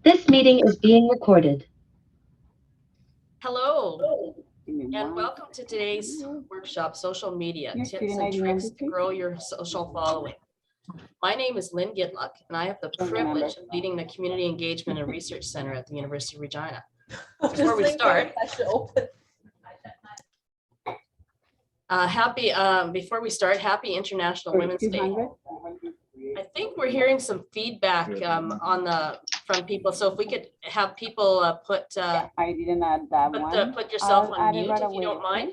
This meeting is being recorded. Hello, and welcome to today's workshop, Social Media, Tips and Tricks to Grow Your Social Following. My name is Lynn Gidluck, and I have the privilege of leading the Community Engagement and Research Center at the University of Regina. Before we start, happy International Women's Day. I think we're hearing some feedback from people. So if we could have people put I didn't add that one. put yourself I'll on add it mute right if you away, don't mind.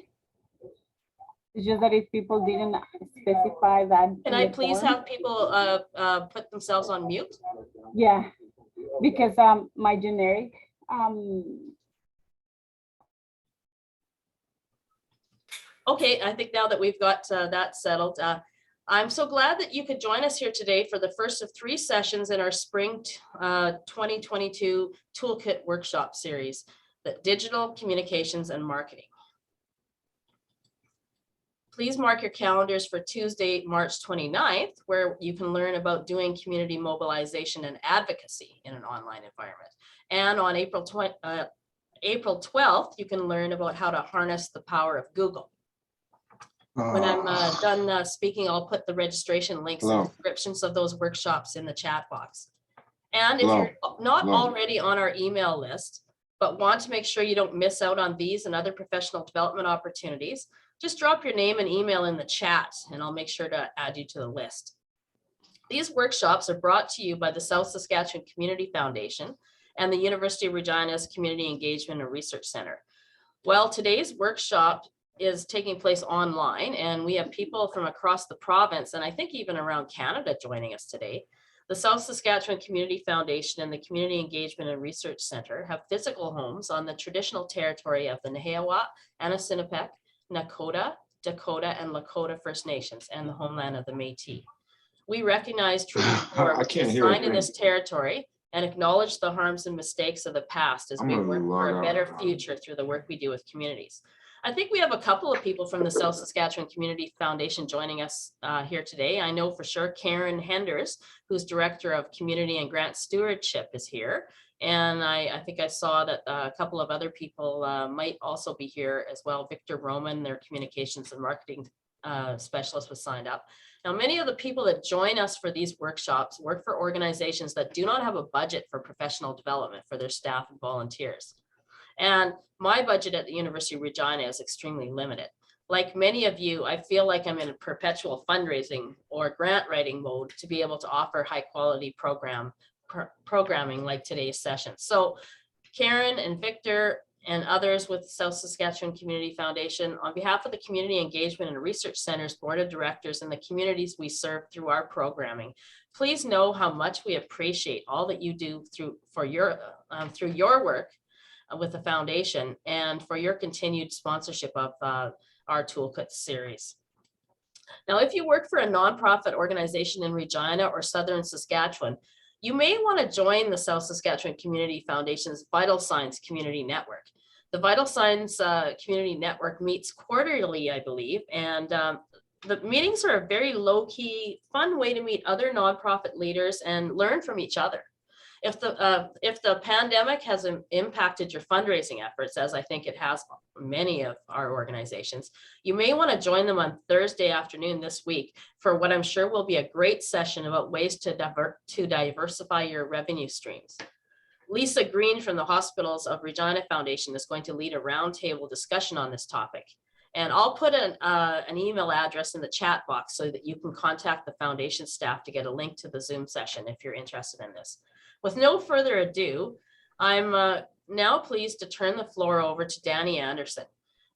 It's just that if people didn't specify that. Can I please have people put themselves on mute? Yeah, because my generic Okay, I think now that we've got that settled, I'm so glad that you could join us here today for the first of 3 sessions in our spring 2022 Toolkit workshop series, the Digital Communications and Marketing. Please mark your calendars for Tuesday, March 29th, where you can learn about doing community mobilization and advocacy in an online environment. And on April 12th, you can learn about how to harness the power of Google. When I'm done speaking, I'll put the registration links and descriptions of those workshops in the chat box. And if you're not already on our email list, but want to make sure you don't miss out on these and other professional development opportunities, just drop your name and email in the chat and I'll make sure to add you to the list. These workshops are brought to you by the South Saskatchewan Community Foundation and the University of Regina's Community Engagement and Research Center. Well, today's workshop is taking place online and we have people from across the province and I think even around Canada joining us today. The South Saskatchewan Community Foundation and the Community Engagement and Research Center have physical homes on the traditional territory of the Nahewa, Anishinaabeg, Nakota, Dakota, and Lakota First Nations and the homeland of the Métis. We recognize Treaty 4 signed in this territory and acknowledge the harms and mistakes of the past as we work for a better future through the work we do with communities. I think we have a couple of people from the South Saskatchewan Community Foundation joining us here today. I know for sure Karen Henders, who's Director of Community and Grant Stewardship, is here. And I think I saw that a couple of other people might also be here as well. Victor Roman, their Communications and Marketing Specialist, was signed up. Now, many of the people that join us for these workshops work for organizations that do not have a budget for professional development for their staff and volunteers. And my budget at the University of Regina is extremely limited. Like many of you, I feel like I'm in a perpetual fundraising or grant writing mode to be able to offer high quality programming like today's session. So Karen and Victor and others with South Saskatchewan Community Foundation, on behalf of the Community Engagement and Research Center's Board of Directors and the communities we serve through our programming, please know how much we appreciate all that you do through your work with the foundation and for your continued sponsorship of our Toolkit series. Now, if you work for a nonprofit organization in Regina or Southern Saskatchewan, you may want to join the South Saskatchewan Community Foundation's Vital Signs Community Network. The Vital Signs Community Network meets quarterly, I believe, and the meetings are a very low-key, fun way to meet other nonprofit leaders and learn from each other. If the pandemic has impacted your fundraising efforts, as I think it has many of our organizations, you may want to join them on Thursday afternoon this week for what I'm sure will be a great session about ways to diversify your revenue streams. Lisa Green from the Hospitals of Regina Foundation is going to lead a roundtable discussion on this topic. And I'll put an email address in the chat box so that you can contact the foundation staff to get a link to the Zoom session if you're interested in this. With no further ado, I'm now pleased to turn the floor over to Dani Anderson.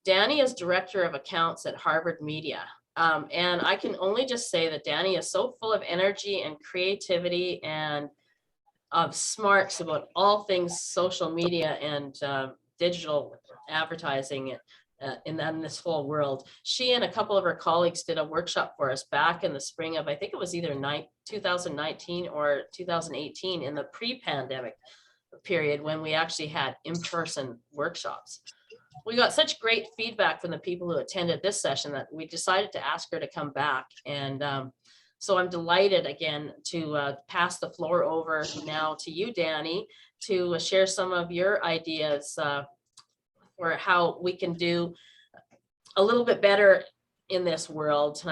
Dani is Director of Accounts at Harvard Media. And I can only just say that Dani is so full of energy and creativity and of smarts about all things social media and digital advertising in this whole world. She and a couple of her colleagues did a workshop for us back in the spring of, I think it was either 2019 or 2018, in the pre-pandemic period when we actually had in-person workshops. We got such great feedback from the people who attended this session that we decided to ask her to come back. And So I'm delighted again to pass the floor over now to you, Dani, to share some of your ideas for how we can do a little bit better in this world.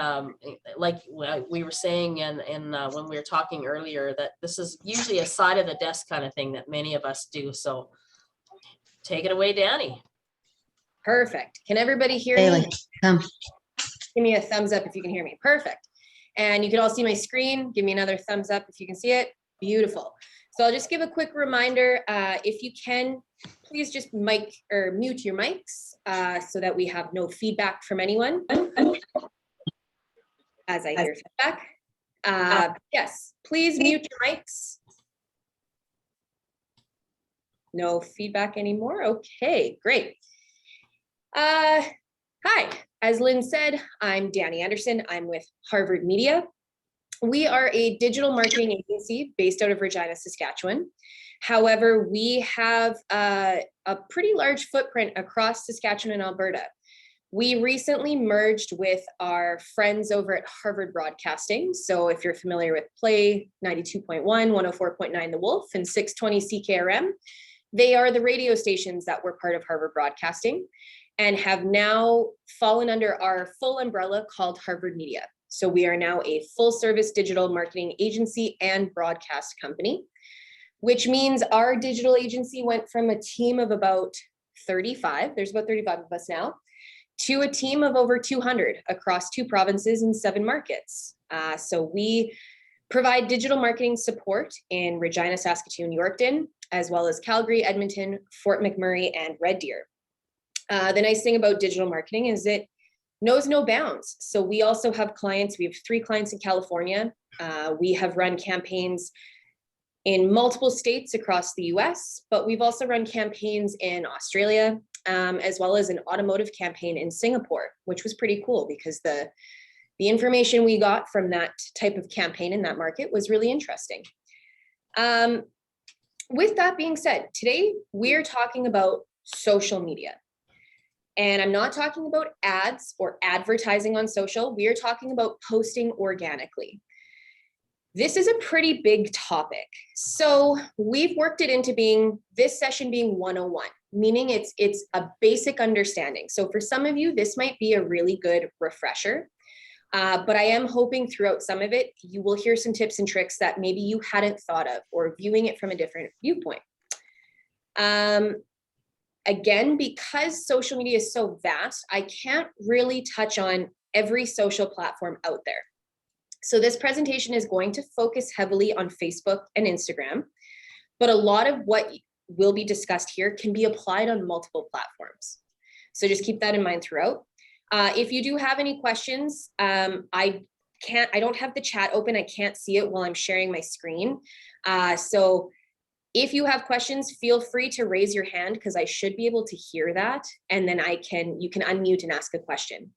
Like we were saying when we were talking earlier, that this is usually a side of the desk kind of thing that many of us do. So take it away, Dani. Perfect. Can everybody hear Bailey, me? come. Give me a thumbs up if you can hear me. Perfect. And you can all see my screen. Give me another thumbs up if you can see it. Beautiful. So I'll just give a quick reminder. If you can, please just mic or mute your mics so that we have no feedback from anyone. As I hear feedback. Yes, please mute your mics. No feedback anymore. Okay, great. Hi, as Lynn said, I'm Dani Anderson. I'm with Harvard Media. We are a digital marketing agency based out of Regina, Saskatchewan. However, we have a pretty large footprint across Saskatchewan and Alberta. We recently merged with our friends over at Harvard Broadcasting. So if you're familiar with Play 92.1, 104.9 The Wolf, and 620 CKRM, they are the radio stations that were part of Harvard Broadcasting and have now fallen under our full umbrella called Harvard Media. So we are now a full service digital marketing agency and broadcast company, which means our digital agency went from a team of about 35, there's about 35 of us now, to a team of over 200 across 2 provinces and 7 markets. So we provide digital marketing support in Regina, Saskatoon, Yorkton, as well as Calgary, Edmonton, Fort McMurray, and Red Deer. The nice thing about digital marketing is it knows no bounds. So we also have clients. We have 3 clients in California. We have run campaigns in multiple states across the US, but we've also run campaigns in Australia, as well as an automotive campaign in Singapore, which was pretty cool because the information we got from that type of campaign in that market was really interesting. With that being said, today we're talking about social media. And I'm not talking about ads or advertising on social. We are talking about posting organically. This is a pretty big topic. So we've worked it into being, this session being 101, meaning it's a basic understanding. So for some of you, this might be a really good refresher, but I am hoping throughout some of it, you will hear some tips and tricks that maybe you hadn't thought of or viewing it from a different viewpoint. Again, because social media is so vast, I can't really touch on every social platform out there. So this presentation is going to focus heavily on Facebook and Instagram, but a lot of what will be discussed here can be applied on multiple platforms. So just keep that in mind throughout. If you do have any questions, I don't have the chat open. I can't see it while I'm sharing my screen. So if you have questions, feel free to raise your hand because I should be able to hear that. And then you can unmute and ask a question.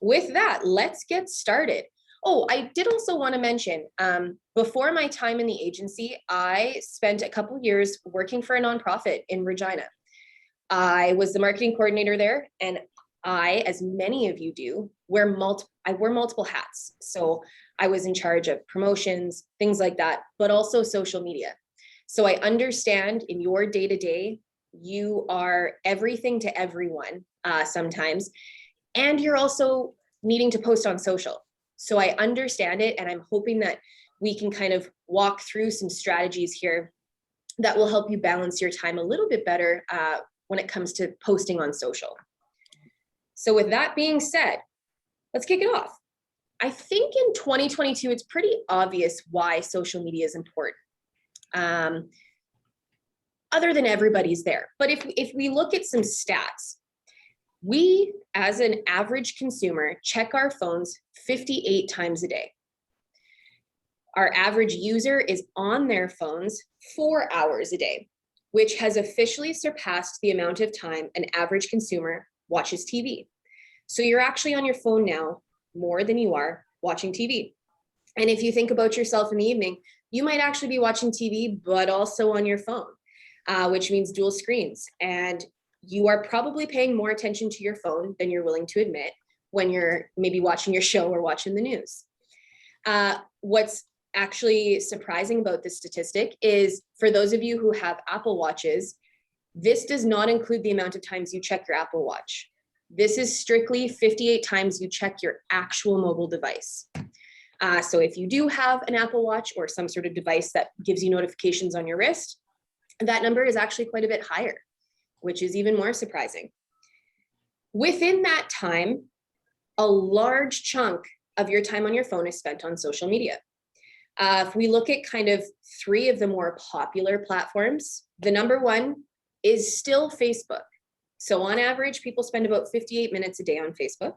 With that, let's get started. Oh, I did also want to mention, before my time in the agency, I spent a couple years working for a nonprofit in Regina. I was the marketing coordinator there, and I, as many of you do, I wear multiple hats. So I was in charge of promotions, things like that, but also social media. So I understand in your day-to-day, you are everything to everyone sometimes, and you're also needing to post on social. So I understand it, and I'm hoping that we can kind of walk through some strategies here that will help you balance your time a little bit better when it comes to posting on social. So with that being said, let's kick it off. I think in 2022, it's pretty obvious why social media is important. Other than everybody's there. But if we look at some stats, we, as an average consumer, check our phones 58 times a day. Our average user is on their phones 4 hours a day, which has officially surpassed the amount of time an average consumer watches TV. So you're actually on your phone now more than you are watching TV. And if you think about yourself in the evening, you might actually be watching TV, but also on your phone, which means dual screens. And you are probably paying more attention to your phone than you're willing to admit, when you're maybe watching your show or watching the news. What's actually surprising about this statistic is, for those of you who have Apple Watches, this does not include the amount of times you check your Apple Watch. This is strictly 58 times you check your actual mobile device. So if you do have an Apple Watch or some sort of device that gives you notifications on your wrist, that number is actually quite a bit higher, which is even more surprising. Within that time, a large chunk of your time on your phone is spent on social media. If we look at kind of 3 of the more popular platforms, the number one is still Facebook. So on average, people spend about 58 minutes a day on Facebook.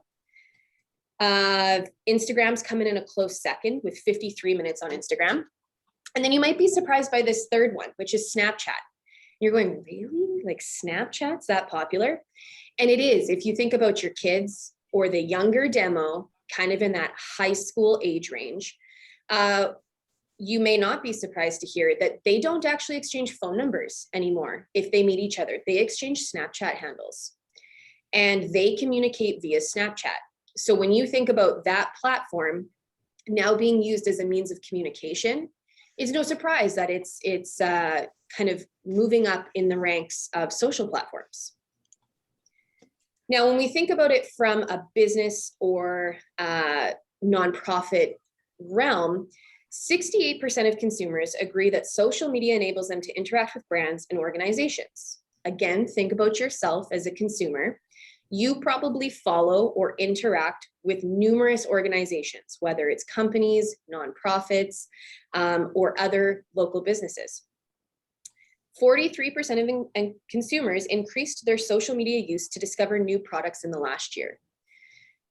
Instagram's coming in a close second with 53 minutes on Instagram. And then you might be surprised by this third one, which is Snapchat. You're going, really? Like Snapchat's that popular? And it is, if you think about your kids or the younger demo, kind of in that high school age range, you may not be surprised to hear that they don't actually exchange phone numbers anymore if they meet each other. They exchange Snapchat handles and they communicate via Snapchat. So when you think about that platform now being used as a means of communication, it's no surprise that it's kind of moving up in the ranks of social platforms. Now, when we think about it from a business or nonprofit realm, 68% of consumers agree that social media enables them to interact with brands and organizations. Again, think about yourself as a consumer. You probably follow or interact with numerous organizations, whether it's companies, nonprofits, or other local businesses. 43% of consumers increased their social media use to discover new products in the last year.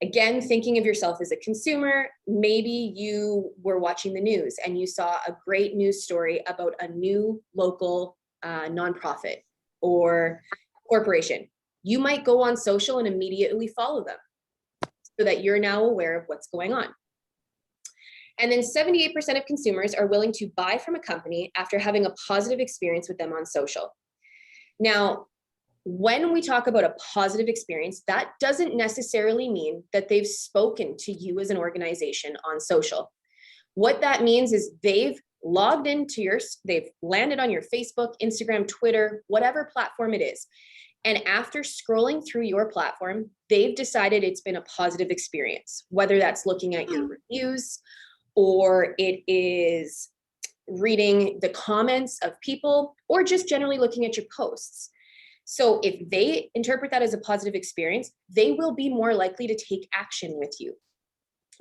Again, thinking of yourself as a consumer, maybe you were watching the news and you saw a great news story about a new local nonprofit or corporation. You might go on social and immediately follow them so that you're now aware of what's going on. And then 78% of consumers are willing to buy from a company after having a positive experience with them on social. Now, when we talk about a positive experience, that doesn't necessarily mean that they've spoken to you as an organization on social. What that means is they've logged into they've landed on your Facebook, Instagram, Twitter, whatever platform it is. And after scrolling through your platform, they've decided it's been a positive experience, whether that's looking at your reviews or it is reading the comments of people or just generally looking at your posts. So if they interpret that as a positive experience, they will be more likely to take action with you,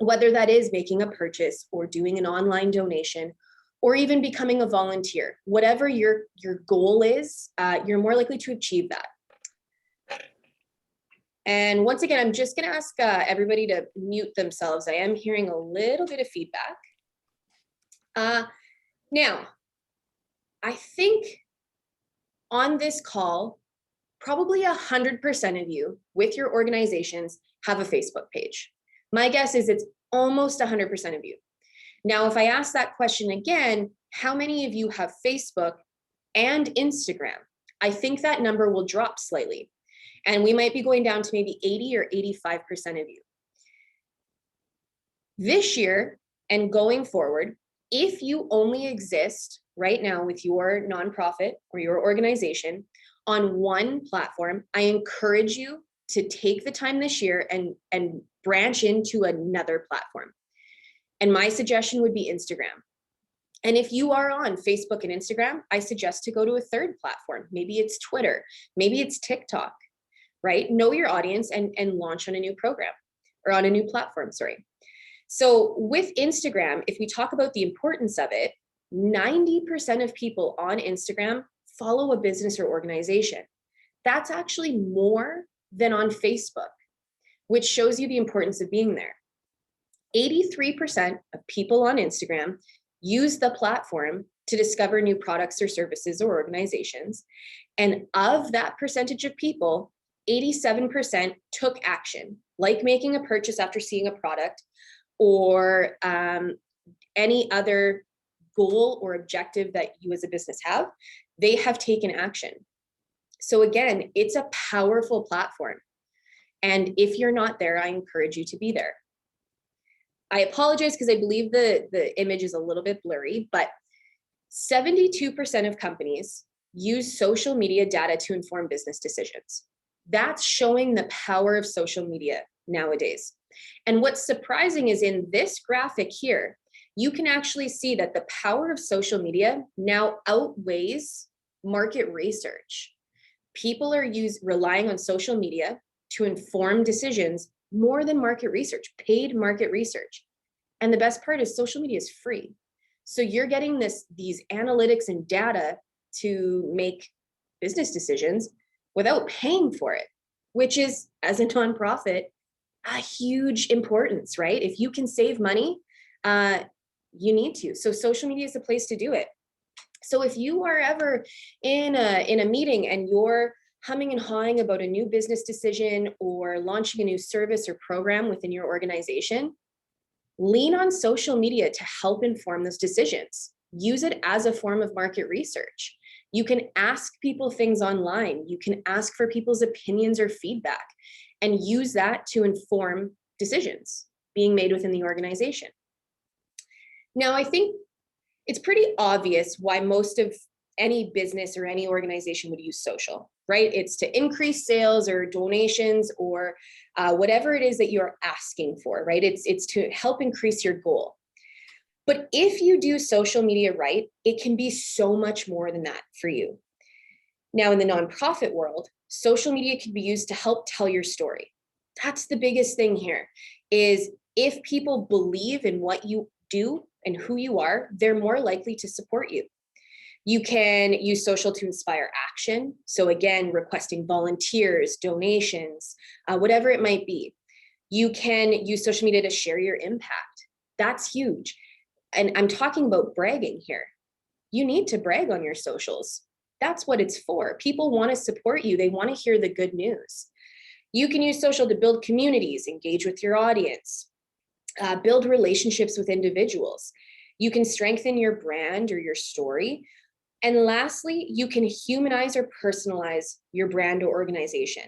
whether that is making a purchase or doing an online donation or even becoming a volunteer. Whatever your goal is, you're more likely to achieve that. And once again, I'm just going to ask everybody to mute themselves. I am hearing a little bit of feedback. Now, I think on this call, probably 100% of you with your organizations have a Facebook page. My guess is it's almost 100% of you. Now, if I ask that question again, how many of you have Facebook and Instagram? I think that number will drop slightly. And we might be going down to maybe 80 or 85% of you. This year and going forward, if you only exist right now with your nonprofit or your organization on one platform, I encourage you to take the time this year and branch into another platform. And my suggestion would be Instagram. And if you are on Facebook and Instagram, I suggest to go to a third platform. Maybe it's Twitter, maybe it's TikTok. Right? Know your audience and launch on a new program or on a new platform, sorry. So with Instagram, if we talk about the importance of it, 90% of people on Instagram follow a business or organization. That's actually more than on Facebook, which shows you the importance of being there. 83% of people on Instagram use the platform to discover new products or services or organizations. And of that percentage of people, 87% took action, like making a purchase after seeing a product or any other goal or objective that you as a business have. They have taken action. So again, it's a powerful platform. And if you're not there, I encourage you to be there. I apologize because I believe the image is a little bit blurry, but 72% of companies use social media data to inform business decisions. That's showing the power of social media nowadays. And what's surprising is in this graphic here, you can actually see that the power of social media now outweighs market research. People are relying on social media to inform decisions more than market research, paid market research. And the best part is social media is free. So you're getting these analytics and data to make business decisions without paying for it, which is, as a nonprofit, a huge importance, right? If you can save money, you need to. So social media is the place to do it. So if you are ever in a meeting and you're humming and hawing about a new business decision or launching a new service or program within your organization, lean on social media to help inform those decisions. Use it as a form of market research. You can ask people things online. You can ask for people's opinions or feedback and use that to inform decisions being made within the organization. Now, I think it's pretty obvious why most of any business or any organization would use social, right? It's to increase sales or donations or whatever it is that you're asking for, right? It's to help increase your goal. But if you do social media right, it can be so much more than that for you. Now, in the nonprofit world, social media can be used to help tell your story. That's the biggest thing here, is if people believe in what you do and who you are, they're more likely to support you. You can use social to inspire action. So again, requesting volunteers, donations, whatever it might be. You can use social media to share your impact. That's huge. And I'm talking about bragging here. You need to brag on your socials. That's what it's for. People want to support you. They want to hear the good news. You can use social to build communities, engage with your audience, build relationships with individuals. You can strengthen your brand or your story. And lastly, you can humanize or personalize your brand or organization.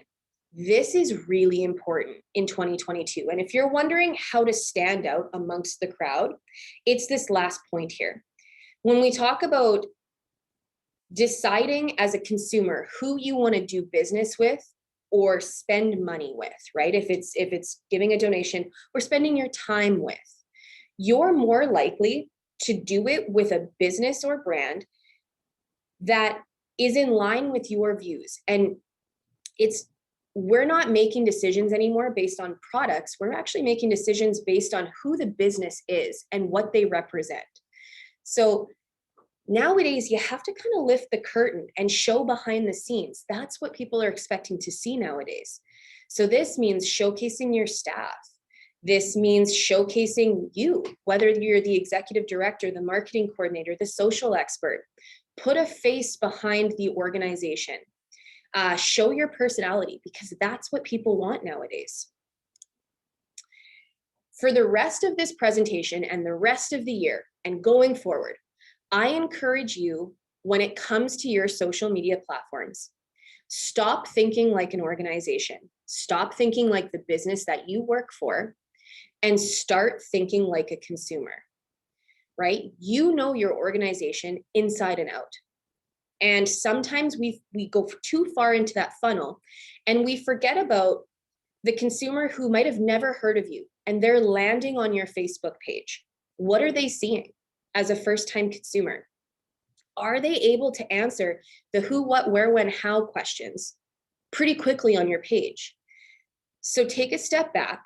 This is really important in 2022. And if you're wondering how to stand out amongst the crowd, it's this last point here. When we talk about deciding as a consumer who you want to do business with or spend money with, right? If it's giving a donation or spending your time with, you're more likely to do it with a business or brand that is in line with your views. And we're not making decisions anymore based on products. We're actually making decisions based on who the business is and what they represent. So nowadays, you have to kind of lift the curtain and show behind the scenes. That's what people are expecting to see nowadays. So this means showcasing your staff. This means showcasing you, whether you're the executive director, the marketing coordinator, the social expert. Put a face behind the organization. Show your personality, because that's what people want nowadays. For the rest of this presentation and the rest of the year and going forward, I encourage you, when it comes to your social media platforms, stop thinking like an organization. Stop thinking like the business that you work for and start thinking like a consumer, right? You know your organization inside and out. And sometimes we go too far into that funnel and we forget about the consumer who might have never heard of you and they're landing on your Facebook page. What are they seeing as a first-time consumer? Are they able to answer the who, what, where, when, how questions pretty quickly on your page? So take a step back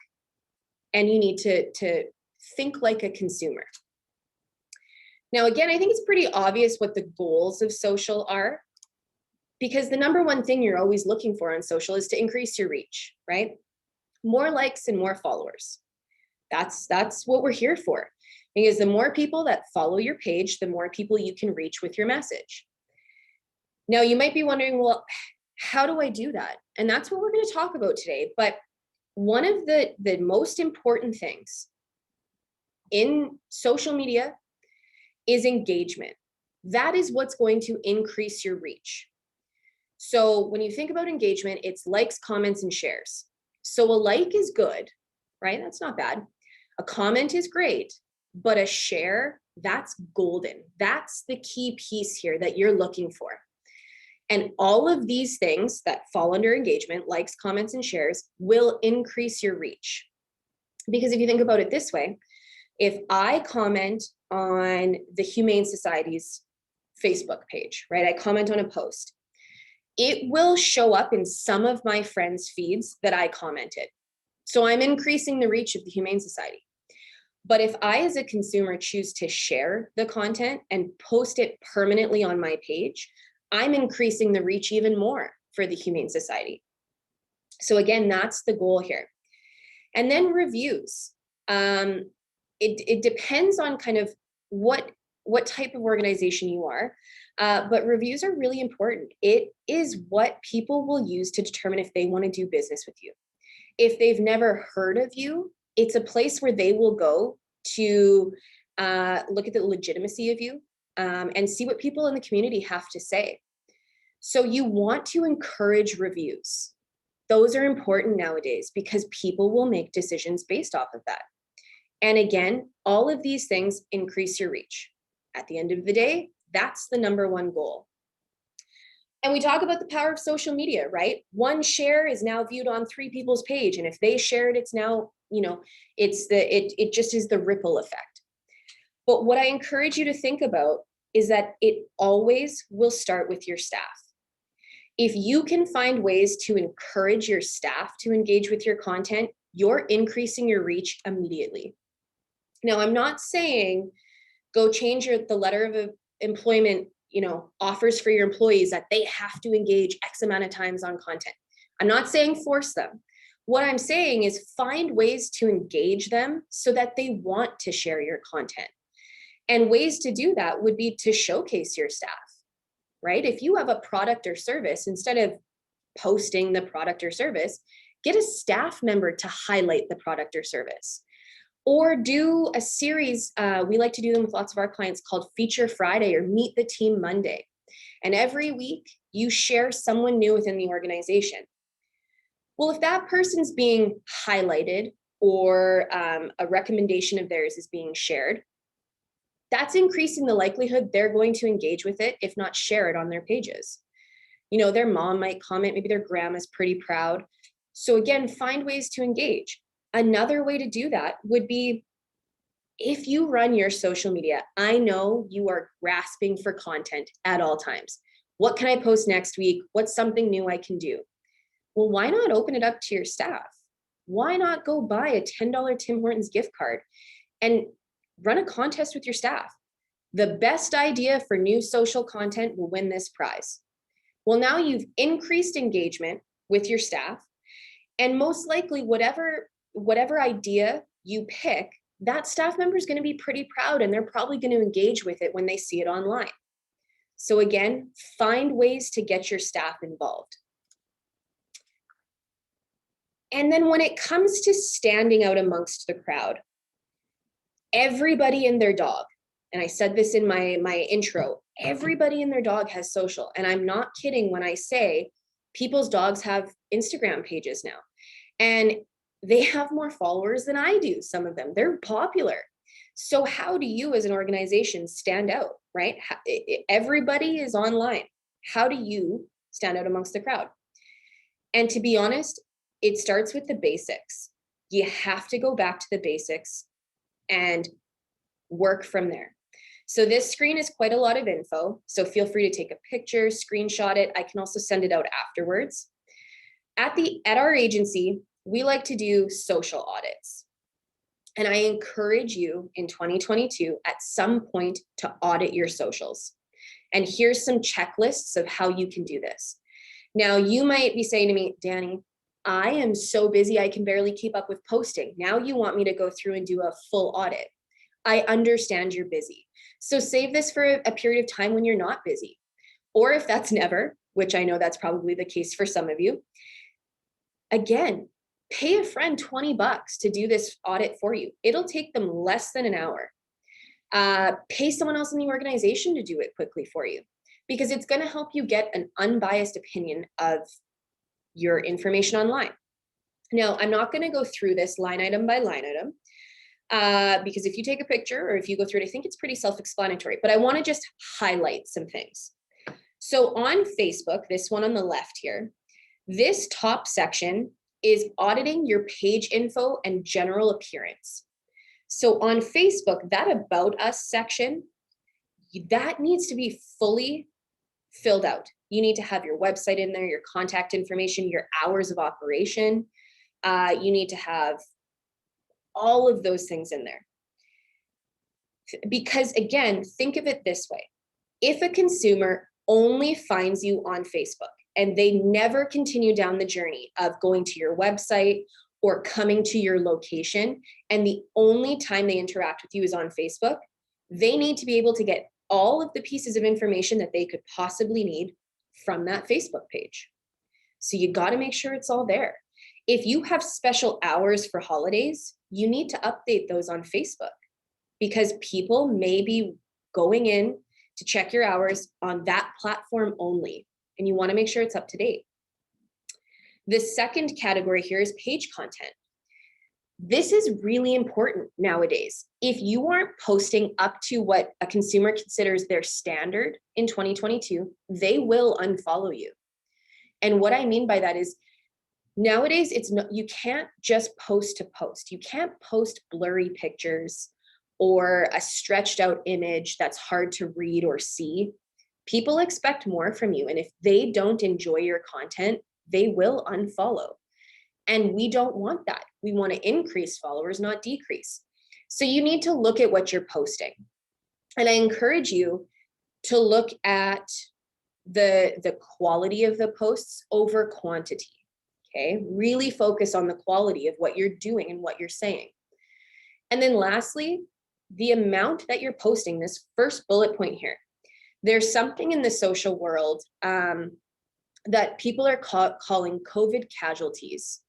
and you need to think like a consumer. Now, again, I think it's pretty obvious what the goals of social are, because the number one thing you're always looking for on social is to increase your reach, right? More likes and more followers. That's what we're here for, because the more people that follow your page, the more people you can reach with your message. Now, you might be wondering, well, how do I do that? And that's what we're going to talk about today. But one of the most important things in social media is engagement. That is what's going to increase your reach. So when you think about engagement, it's likes, comments, and shares. So a like is good, right? That's not bad. A comment is great, but a share, that's golden. That's the key piece here that you're looking for. And all of these things that fall under engagement, likes, comments, and shares, will increase your reach. Because if you think about it this way, if I comment on the Humane Society's Facebook page, right? I comment on a post, it will show up in some of my friends' feeds that I commented. So I'm increasing the reach of the Humane Society. But if I, as a consumer, choose to share the content and post it permanently on my page, I'm increasing the reach even more for the Humane Society. So again, that's the goal here. And then reviews. It depends on kind of what type of organization you are, but reviews are really important. It is what people will use to determine if they want to do business with you. If they've never heard of you, it's a place where they will go to look at the legitimacy of you and see what people in the community have to say. So you want to encourage reviews. Those are important nowadays because people will make decisions based off of that. And again, all of these things increase your reach. At the end of the day, that's the number one goal. And we talk about the power of social media, right? One share is now viewed on 3 people's page. And if they share it, it's now, it just is the ripple effect. But what I encourage you to think about is that it always will start with your staff. If you can find ways to encourage your staff to engage with your content, you're increasing your reach immediately. Now, I'm not saying go change the letter of employment, offers for your employees that they have to engage X amount of times on content. I'm not saying force them. What I'm saying is find ways to engage them so that they want to share your content. And ways to do that would be to showcase your staff, right? If you have a product or service, instead of posting the product or service, get a staff member to highlight the product or service. Or do a series, we like to do them with lots of our clients, called Feature Friday or Meet the Team Monday. And every week you share someone new within the organization. Well, if that person's being highlighted or a recommendation of theirs is being shared, that's increasing the likelihood they're going to engage with it, if not share it on their pages. Their mom might comment, maybe their grandma's pretty proud. So again, find ways to engage. Another way to do that would be, if you run your social media, I know you are grasping for content at all times. What can I post next week? What's something new I can do? Well, why not open it up to your staff? Why not go buy a $10 Tim Hortons gift card and run a contest with your staff? The best idea for new social content will win this prize. Well, now you've increased engagement with your staff, and most likely whatever idea you pick, that staff member is going to be pretty proud, and they're probably going to engage with it when they see it online. So again, find ways to get your staff involved. And then when it comes to standing out amongst the crowd, everybody and their dog, and I said this in my intro, everybody and their dog has social. And I'm not kidding when I say people's dogs have Instagram pages now. And they have more followers than I do, some of them. They're popular. So how do you as an organization stand out, right? Everybody is online. How do you stand out amongst the crowd? And to be honest, it starts with the basics. You have to go back to the basics and work from there. So this screen is quite a lot of info. So feel free to take a picture, screenshot it. I can also send it out afterwards. At our agency, we like to do social audits. And I encourage you in 2022 at some point to audit your socials. And here's some checklists of how you can do this. Now, you might be saying to me, Dani, I am so busy, I can barely keep up with posting. Now you want me to go through and do a full audit. I understand you're busy. So save this for a period of time when you're not busy. Or if that's never, which I know that's probably the case for some of you, again, pay a friend $20 to do this audit for you. It'll take them less than an hour. Pay someone else in the organization to do it quickly for you, because it's going to help you get an unbiased opinion of your information online. Now, I'm not going to go through this line item by line item, because if you take a picture or if you go through it, I think it's pretty self-explanatory, but I want to just highlight some things. So on Facebook, this one on the left here, this top section is auditing your page info and general appearance. So on Facebook, that About Us section, that needs to be fully filled out. You need to have your website in there, your contact information, your hours of operation. You need to have all of those things in there. Because again, think of it this way. If a consumer only finds you on Facebook and they never continue down the journey of going to your website or coming to your location, and the only time they interact with you is on Facebook, they need to be able to get all of the pieces of information that they could possibly need from that Facebook page. So you got to make sure it's all there. If you have special hours for holidays, you need to update those on Facebook, because people may be going in to check your hours on that platform only, and you want to make sure it's up to date. The second category here is page content. This is really important nowadays. If you aren't posting up to what a consumer considers their standard in 2022, they will unfollow you. And what I mean by that is, nowadays, you can't just post to post. You can't post blurry pictures or a stretched out image that's hard to read or see. People expect more from you. And if they don't enjoy your content, they will unfollow. And we don't want that. We want to increase followers, not decrease. So you need to look at what you're posting. And I encourage you to look at the quality of the posts over quantity. Okay, really focus on the quality of what you're doing and what you're saying. And then lastly, the amount that you're posting, this first bullet point here. There's something in the social world that people are calling COVID casualties.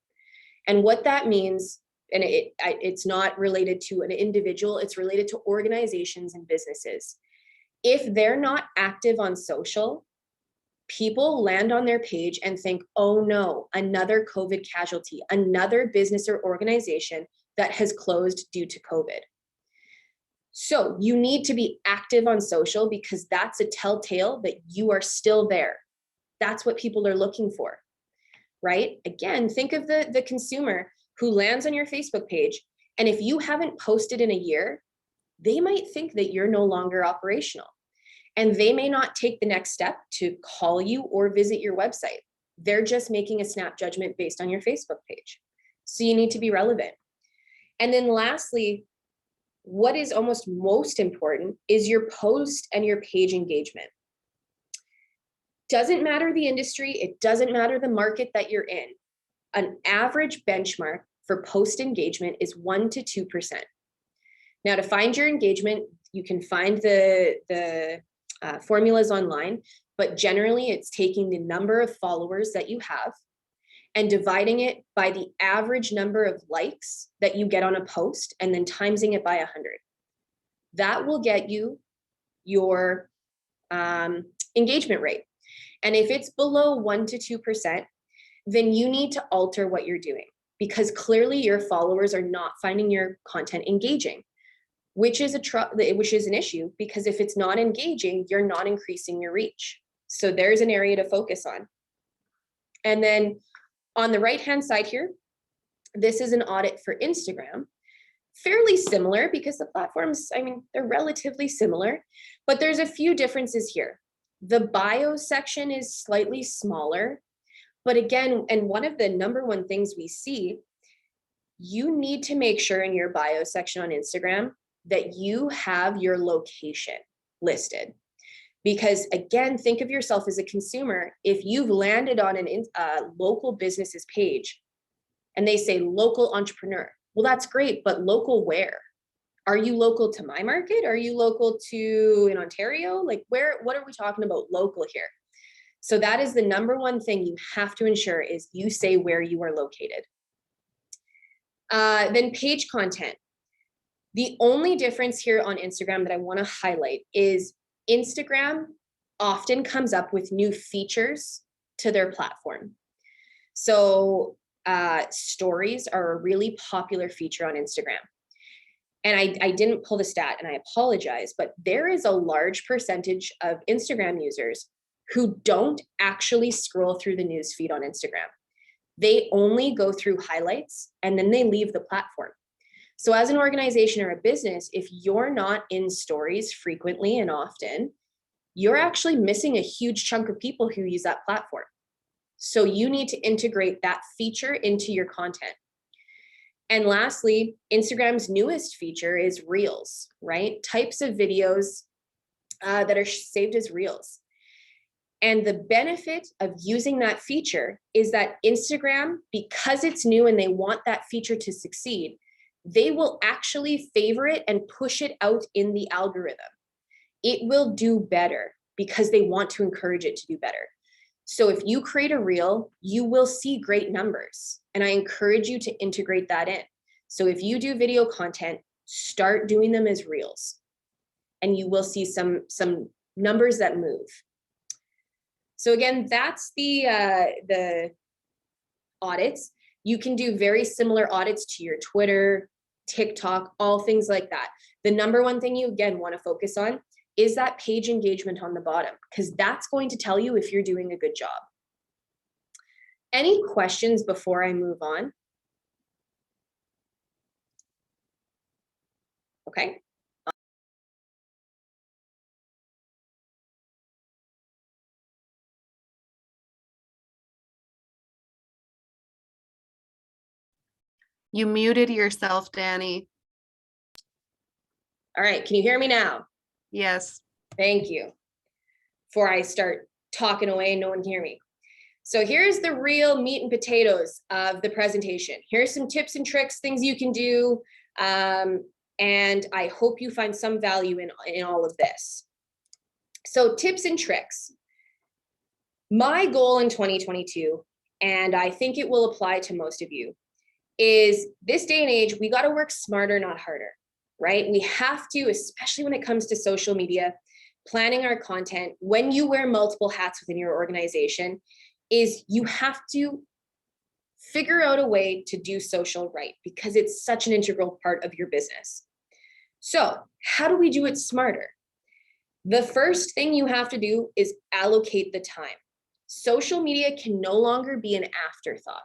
And what that means, and it's not related to an individual, it's related to organizations and businesses. If they're not active on social, people land on their page and think, oh no, another COVID casualty, another business or organization that has closed due to COVID. So you need to be active on social, because that's a telltale that you are still there. That's what people are looking for, right? Again, think of the consumer who lands on your Facebook page, and if you haven't posted in a year, they might think that you're no longer operational. And they may not take the next step to call you or visit your website. They're just making a snap judgment based on your Facebook page. So you need to be relevant. And then lastly, what is almost most important is your post and your page engagement. Doesn't matter the industry, it doesn't matter the market that you're in. An average benchmark for post engagement is 1 to 2%. Now, to find your engagement, you can find the formulas online, but generally it's taking the number of followers that you have and dividing it by the average number of likes that you get on a post, and then timesing it by 100. That will get you your engagement rate. And if it's below 1 to 2%, then you need to alter what you're doing, because clearly your followers are not finding your content engaging, which is an issue, because if it's not engaging, you're not increasing your reach. So there's an area to focus on. And then on the right-hand side here, this is an audit for Instagram. Fairly similar, because the platforms, they're relatively similar, but there's a few differences here. The bio section is slightly smaller, but again, and one of the number one things we see, you need to make sure in your bio section on Instagram that you have your location listed. Because again, think of yourself as a consumer. If you've landed on a local business's page and they say local entrepreneur, well, that's great, but local where? Are you local to my market? Are you local to in Ontario? Like what are we talking about local here? So that is the number one thing you have to ensure, is you say where you are located. Then page content. The only difference here on Instagram that I want to highlight is Instagram often comes up with new features to their platform. So stories are a really popular feature on Instagram. And I didn't pull the stat and I apologize, but there is a large percentage of Instagram users who don't actually scroll through the news feed on Instagram. They only go through highlights and then they leave the platform. So as an organization or a business, if you're not in stories frequently and often, you're actually missing a huge chunk of people who use that platform. So you need to integrate that feature into your content. And lastly, Instagram's newest feature is Reels, right? Types of videos that are saved as Reels. And the benefit of using that feature is that Instagram, because it's new and they want that feature to succeed, they will actually favor it and push it out in the algorithm. It will do better because they want to encourage it to do better. So if you create a reel, you will see great numbers. And I encourage you to integrate that in. So if you do video content, start doing them as reels. And you will see some numbers that move. So again, that's the audits. You can do very similar audits to your Twitter, TikTok, all things like that. The number one thing you again want to focus on is that page engagement on the bottom, because that's going to tell you if you're doing a good job. Any questions before I move on? Okay. You muted yourself, Dani. All right, can you hear me now? Yes. Thank you. Before I start talking away, no one can hear me. So here's the real meat and potatoes of the presentation. Here's some tips and tricks, things you can do. And I hope you find some value in all of this. So tips and tricks. My goal in 2022, and I think it will apply to most of you, is this day and age, we got to work smarter, not harder, right? We have to, especially when it comes to social media, planning our content, when you wear multiple hats within your organization, is you have to figure out a way to do social right, because it's such an integral part of your business. So how do we do it smarter? The first thing you have to do is allocate the time. Social media can no longer be an afterthought,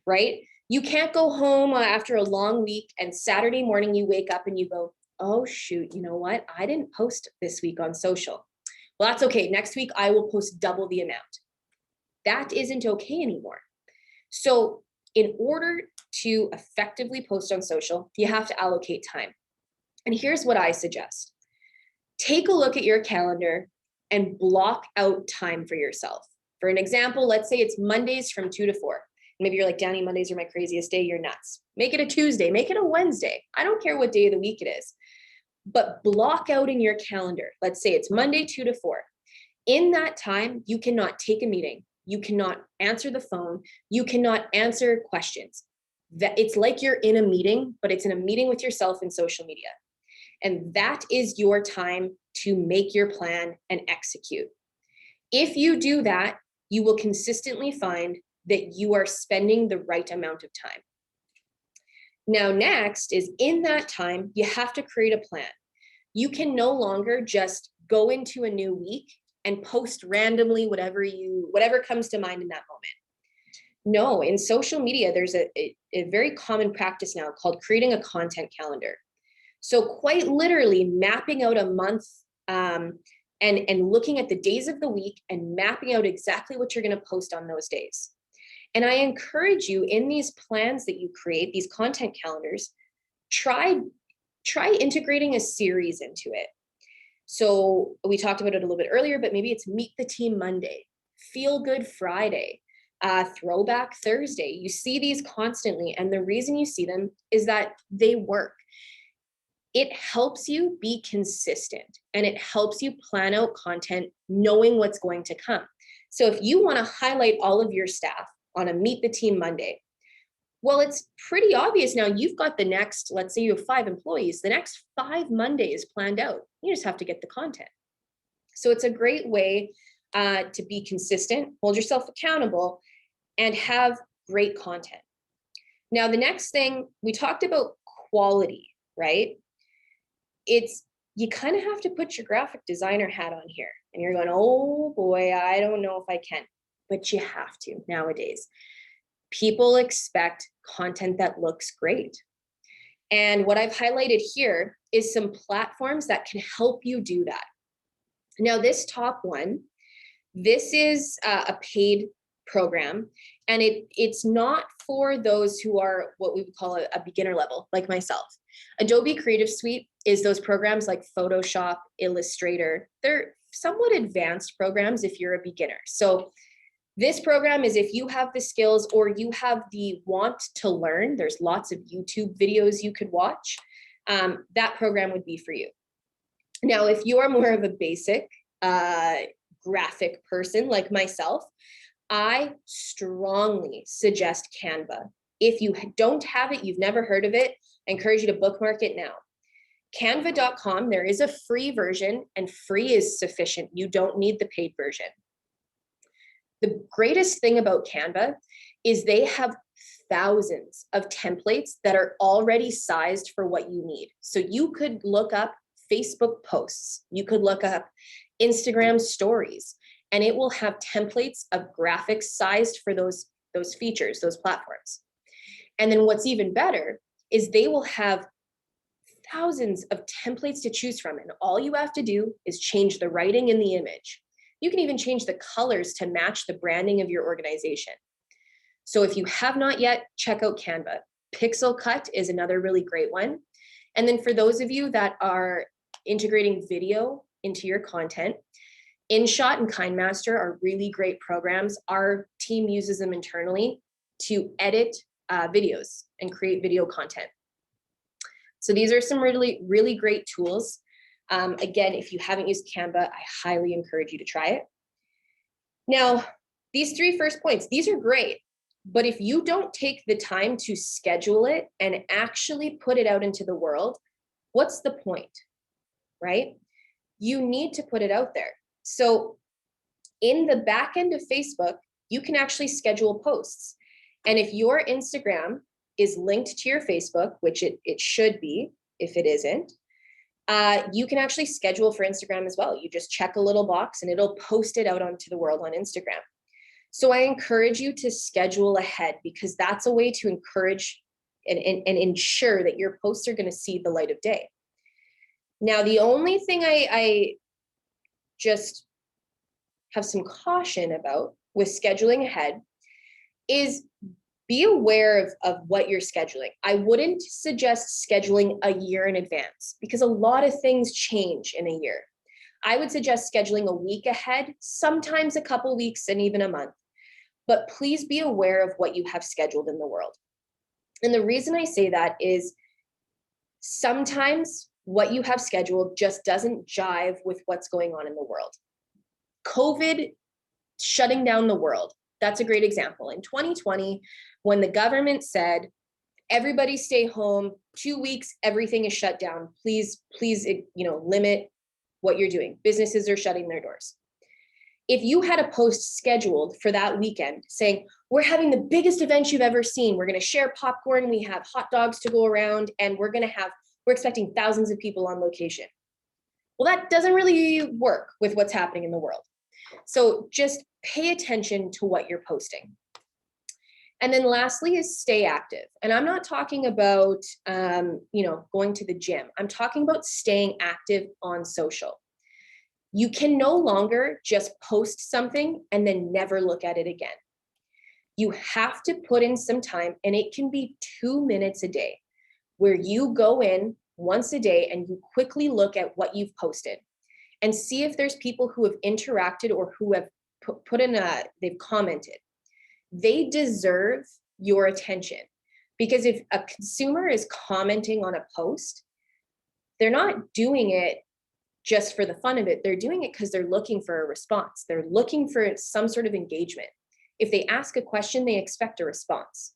right? You can't go home after a long week and Saturday morning you wake up and you go, oh shoot, you know what? I didn't post this week on social. Well, that's okay. Next week I will post double the amount. That isn't okay anymore. So in order to effectively post on social, you have to allocate time. And here's what I suggest. Take a look at your calendar and block out time for yourself. For an example, let's say it's Mondays from 2 to 4. Maybe you're like, Dani, Mondays are my craziest day. You're nuts. Make it a Tuesday, make it a Wednesday. I don't care what day of the week it is, but block out in your calendar. Let's say it's Monday, 2 to 4. In that time, you cannot take a meeting. You cannot answer the phone. You cannot answer questions. That it's like you're in a meeting, but it's in a meeting with yourself in social media. And that is your time to make your plan and execute. If you do that, you will consistently find that you are spending the right amount of time. Now, next is in that time, you have to create a plan. You can no longer just go into a new week and post randomly whatever comes to mind in that moment. No, in social media, there's a very common practice now called creating a content calendar. So quite literally mapping out a month and looking at the days of the week and mapping out exactly what you're going to post on those days. And I encourage you in these plans that you create, these content calendars, try integrating a series into it. So we talked about it a little bit earlier, but maybe it's Meet the Team Monday, Feel Good Friday, Throwback Thursday. You see these constantly. And the reason you see them is that they work. It helps you be consistent and it helps you plan out content knowing what's going to come. So if you want to highlight all of your staff on a Meet the Team Monday, well, it's pretty obvious now. You've got the next, let's say you have 5 employees, the next 5 Mondays planned out. You just have to get the content. So it's a great way to be consistent, hold yourself accountable, and have great content. Now, the next thing, we talked about quality, right? You kind of have to put your graphic designer hat on here. And you're going, oh boy, I don't know if I can. But you have to nowadays. People expect content that looks great. And what I've highlighted here is some platforms that can help you do that. Now, this top one, this is a paid program, and it's not for those who are what we would call a beginner level, like myself. Adobe Creative Suite is those programs like Photoshop, Illustrator. They're somewhat advanced programs if you're a beginner. So this program is if you have the skills or you have the want to learn, there's lots of YouTube videos you could watch. That program would be for you. Now, if you are more of a basic graphic person like myself, I strongly suggest Canva. If you don't have it, you've never heard of it, I encourage you to bookmark it now. Canva.com, there is a free version, and free is sufficient. You don't need the paid version. The greatest thing about Canva is they have thousands of templates that are already sized for what you need. So you could look up Facebook posts, you could look up Instagram stories, and it will have templates of graphics sized for those features, those platforms. And then what's even better is they will have thousands of templates to choose from, and all you have to do is change the writing in the image. You can even change the colors to match the branding of your organization. So if you have not yet, check out Canva. Pixel Cut is another really great one. And then for those of you that are integrating video into your content, InShot and KindMaster are really great programs. Our team uses them internally to edit videos and create video content. So these are some really, really great tools. Again, if you haven't used Canva, I highly encourage you to try it. Now, these three first points, these are great, but if you don't take the time to schedule it and actually put it out into the world, what's the point, right? You need to put it out there. So in the back end of Facebook, you can actually schedule posts. And if your Instagram is linked to your Facebook, which it should be, if it isn't, you can actually schedule for Instagram as well. You just check a little box and it'll post it out onto the world on Instagram. So I encourage you to schedule ahead, because that's a way to encourage and ensure that your posts are going to see the light of day. Now, the only thing I just have some caution about with scheduling ahead is be aware of what you're scheduling. I wouldn't suggest scheduling a year in advance, because a lot of things change in a year. I would suggest scheduling a week ahead, sometimes a couple weeks and even a month. But please be aware of what you have scheduled in the world. And the reason I say that is sometimes what you have scheduled just doesn't jive with what's going on in the world. COVID shutting down the world, that's a great example. In 2020, when the government said, everybody stay home, 2 weeks, everything is shut down. Please, limit what you're doing. Businesses are shutting their doors. If you had a post scheduled for that weekend saying, we're having the biggest event you've ever seen, we're going to share popcorn, we have hot dogs to go around, and we're expecting thousands of people on location. Well, that doesn't really work with what's happening in the world. So just pay attention to what you're posting. And then lastly is stay active. And I'm not talking about, going to the gym. I'm talking about staying active on social. You can no longer just post something and then never look at it again. You have to put in some time, and it can be 2 minutes a day, where you go in once a day and you quickly look at what you've posted and see if there's people who have interacted or who have they've commented. They deserve your attention, because if a consumer is commenting on a post, they're not doing it just for the fun of it. They're doing it because they're looking for a response. They're looking for some sort of engagement. If they ask a question, they expect a response.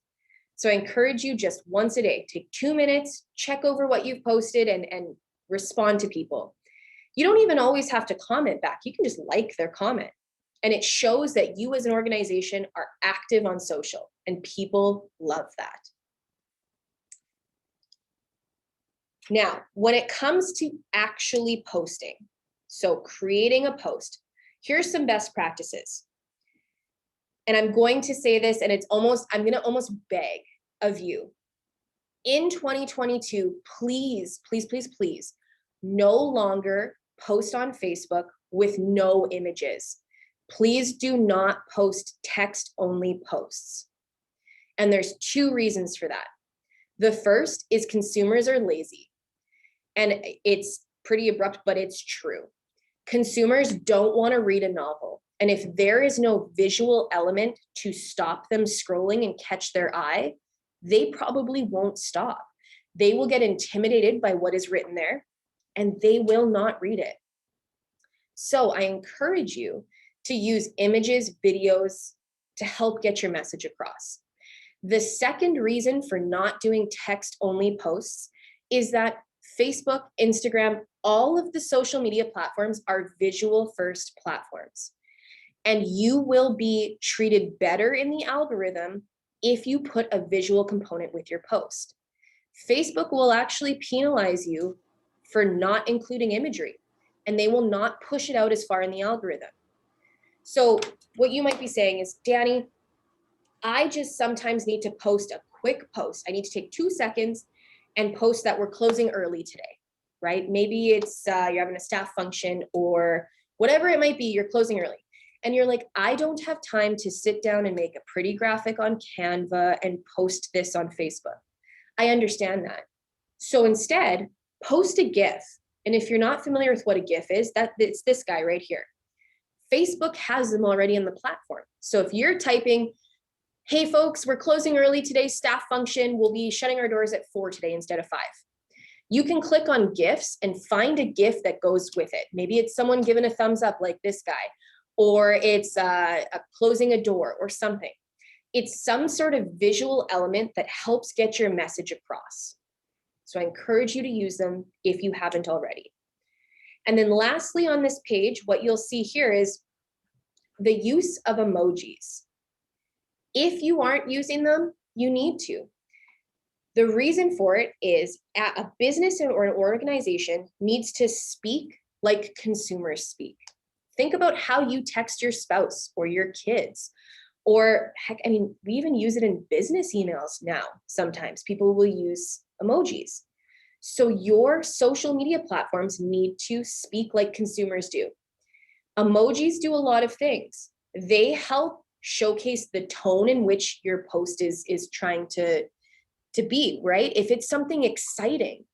So I encourage you just once a day, take 2 minutes, check over what you've posted and respond to people. You don't even always have to comment back. You can just like their comment. And it shows that you as an organization are active on social, and people love that. Now, when it comes to actually posting, so creating a post, here's some best practices. And I'm going to say this, and I'm going to almost beg of you. In 2022, please, please, please, please, no longer post on Facebook with no images. Please do not post text-only posts. And there's two reasons for that. The first is consumers are lazy. And it's pretty abrupt, but it's true. Consumers don't want to read a novel. And if there is no visual element to stop them scrolling and catch their eye, they probably won't stop. They will get intimidated by what is written there, and they will not read it. So I encourage you to use images, videos to help get your message across. The second reason for not doing text-only posts is that Facebook, Instagram, all of the social media platforms are visual-first platforms. And you will be treated better in the algorithm if you put a visual component with your post. Facebook will actually penalize you for not including imagery, and they will not push it out as far in the algorithm. So what you might be saying is, Dani, I just sometimes need to post a quick post. I need to take 2 seconds and post that we're closing early today, right? Maybe it's you're having a staff function or whatever it might be, you're closing early. And you're like, I don't have time to sit down and make a pretty graphic on Canva and post this on Facebook. I understand that. So instead, post a GIF. And if you're not familiar with what a GIF is, it's this guy right here. Facebook has them already in the platform. So if you're typing, hey folks, we're closing early today, staff function, we'll be shutting our doors at 4 today instead of 5. You can click on GIFs and find a GIF that goes with it. Maybe it's someone giving a thumbs up like this guy, or it's closing a door or something. It's some sort of visual element that helps get your message across. So I encourage you to use them if you haven't already. And then lastly on this page, what you'll see here is the use of emojis. If you aren't using them, you need to. The reason for it is a business or an organization needs to speak like consumers speak. Think about how you text your spouse or your kids, or heck, I mean, we even use it in business emails now. Sometimes people will use emojis. So your social media platforms need to speak like consumers do. Emojis do a lot of things. They help showcase the tone in which your post is trying to be, right? If it's something exciting,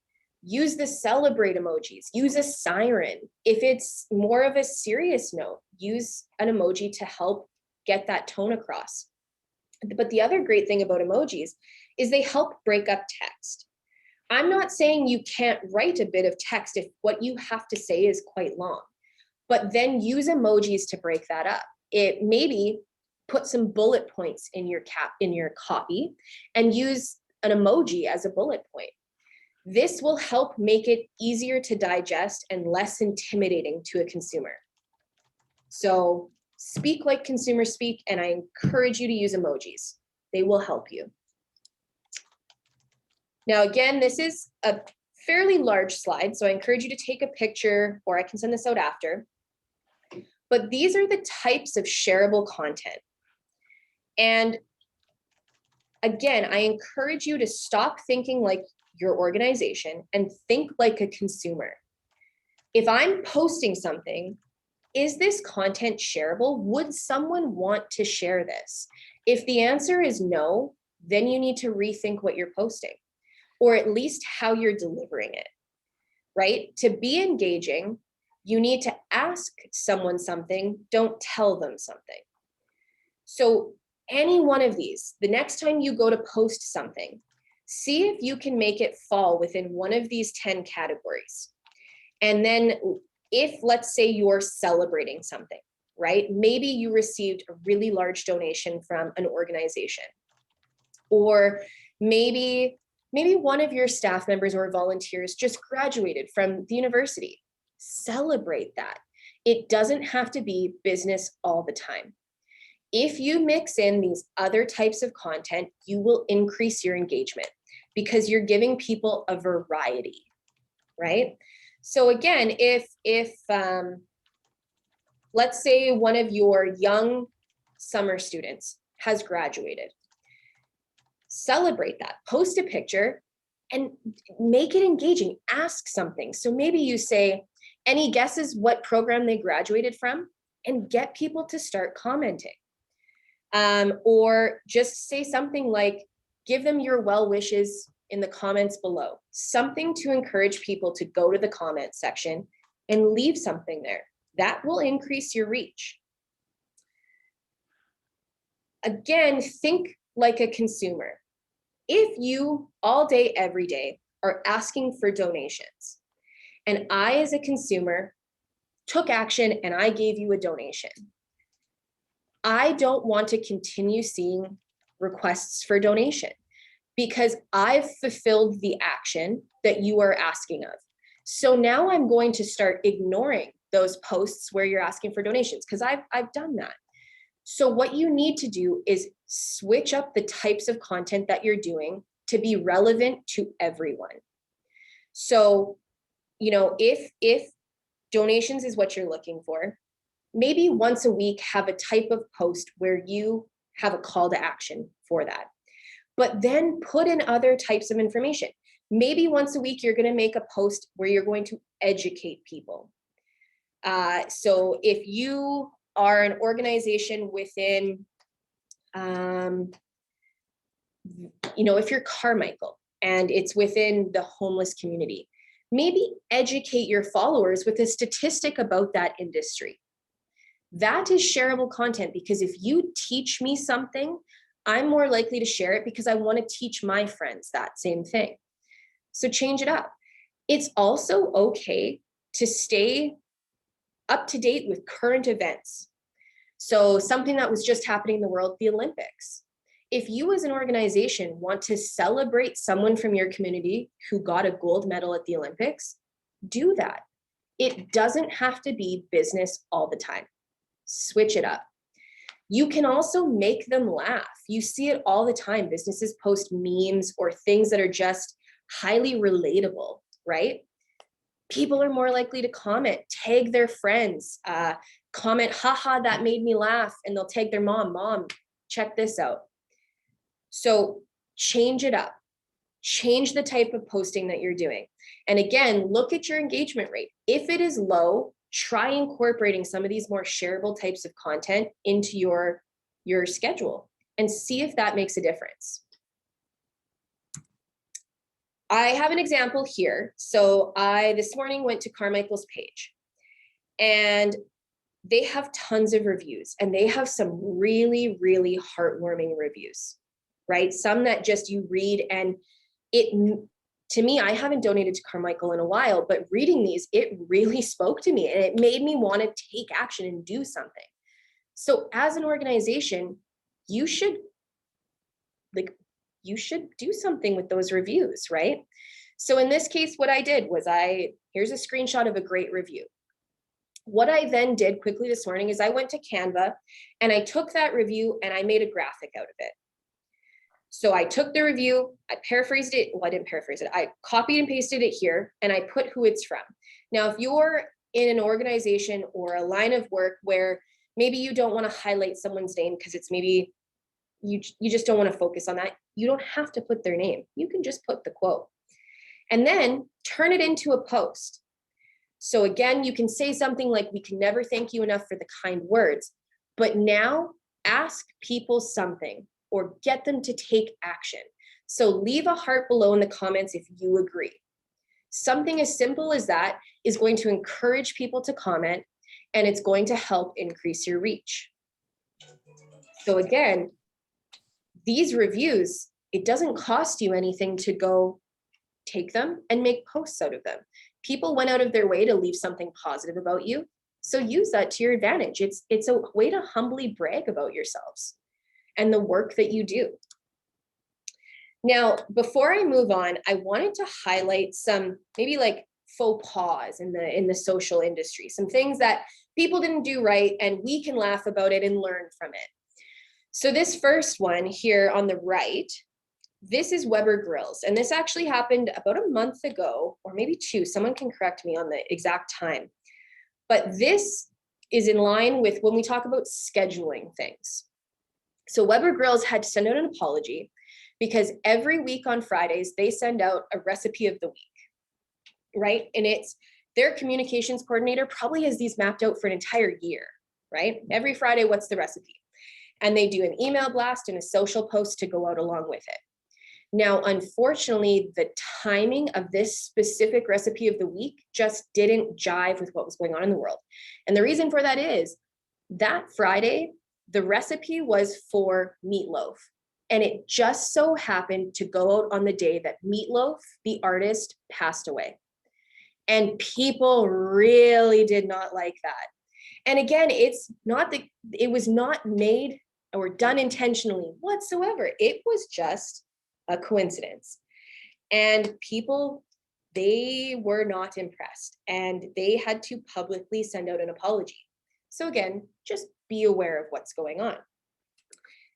use the celebrate emojis, use a siren. If it's more of a serious note, use an emoji to help get that tone across. But the other great thing about emojis is they help break up text. I'm not saying you can't write a bit of text if what you have to say is quite long, but then use emojis to break that up. It maybe put some bullet points in your copy and use an emoji as a bullet point. This will help make it easier to digest and less intimidating to a consumer. So speak like consumers speak, and I encourage you to use emojis. They will help you. Now, again, this is a fairly large slide, so I encourage you to take a picture, or I can send this out after. But these are the types of shareable content. And again, I encourage you to stop thinking like your organization and think like a consumer. If I'm posting something, is this content shareable? Would someone want to share this? If the answer is no, then you need to rethink what you're posting, or at least how you're delivering it, right? To be engaging, you need to ask someone something, don't tell them something. So any one of these, the next time you go to post something, see if you can make it fall within one of these 10 categories. And then if, let's say, you're celebrating something, right? Maybe you received a really large donation from an organization, or maybe one of your staff members or volunteers just graduated from the university. Celebrate that. It doesn't have to be business all the time. If you mix in these other types of content, you will increase your engagement because you're giving people a variety, right? So again, if let's say one of your young summer students has graduated, celebrate that, post a picture and make it engaging, ask something. So maybe you say, any guesses what program they graduated from? And get people to start commenting. Or just say something like, give them your well wishes in the comments below. Something to encourage people to go to the comment section and leave something there. That will increase your reach. Again, think like a consumer. If you all day, every day are asking for donations, and I as a consumer took action and I gave you a donation, I don't want to continue seeing requests for donation because I've fulfilled the action that you are asking of. So now I'm going to start ignoring those posts where you're asking for donations because I've done that. So what you need to do is switch up the types of content that you're doing to be relevant to everyone. So, you know, if donations is what you're looking for, maybe once a week have a type of post where you have a call to action for that. But then put in other types of information. Maybe once a week, you're going to make a post where you're going to educate people. So if you are an organization within, you know, if you're Carmichael and it's within the homeless community, maybe educate your followers with a statistic about that industry. That is shareable content because if you teach me something, I'm more likely to share it because I want to teach my friends that same thing. So change it up. It's also okay to stay up to date with current events. So something that was just happening in the world, the Olympics. If you as an organization want to celebrate someone from your community who got a gold medal at the Olympics, do that. It doesn't have to be business all the time. Switch it up. You can also make them laugh. You see it all the time. Businesses post memes or things that are just highly relatable, right? People are more likely to comment, tag their friends, comment, haha, that made me laugh. And they'll tag their mom, check this out. So change it up. Change the type of posting that you're doing. And again, look at your engagement rate. If it is low, try incorporating some of these more shareable types of content into your schedule and see if that makes a difference. I have an example here. So I this morning went to Carmichael's page and they have tons of reviews and they have some really, really heartwarming reviews, right? Some that just you read and to me, I haven't donated to Carmichael in a while, but reading these, it really spoke to me and it made me want to take action and do something. So as an organization, you should do something with those reviews, right? So in this case, what I did was here's a screenshot of a great review. What I then did quickly this morning is I went to Canva and I took that review and I made a graphic out of it. So I took the review, I paraphrased it. Well, I didn't paraphrase it. I copied and pasted it here and I put who it's from. Now, if you're in an organization or a line of work where maybe you don't want to highlight someone's name because it's maybe you just don't want to focus on that, you don't have to put their name. You can just put the quote and then turn it into a post. So again, you can say something like, we can never thank you enough for the kind words, but now ask people something or get them to take action. So leave a heart below in the comments if you agree. Something as simple as that is going to encourage people to comment and it's going to help increase your reach. So again, these reviews, it doesn't cost you anything to go take them and make posts out of them. People went out of their way to leave something positive about you. So use that to your advantage. It's a way to humbly brag about yourselves and the work that you do. Now, before I move on, I wanted to highlight some maybe like faux pas in the social industry, some things that people didn't do right, and we can laugh about it and learn from it. So this first one here on the right, this is Weber Grills, and this actually happened about a month ago, or maybe 2. Someone can correct me on the exact time. But this is in line with when we talk about scheduling things. So Weber Grills had to send out an apology because every week on Fridays, they send out a recipe of the week, right? And it's their communications coordinator probably has these mapped out for an entire year, right? Every Friday, what's the recipe? And they do an email blast and a social post to go out along with it. Now, unfortunately, the timing of this specific recipe of the week just didn't jive with what was going on in the world. And the reason for that is that Friday, the recipe was for meatloaf. And it just so happened to go out on the day that Meatloaf, the artist, passed away. And people really did not like that. And again, it's not that it was not made or done intentionally whatsoever. It was just a coincidence. And people, they were not impressed, and they had to publicly send out an apology. So again, just be aware of what's going on.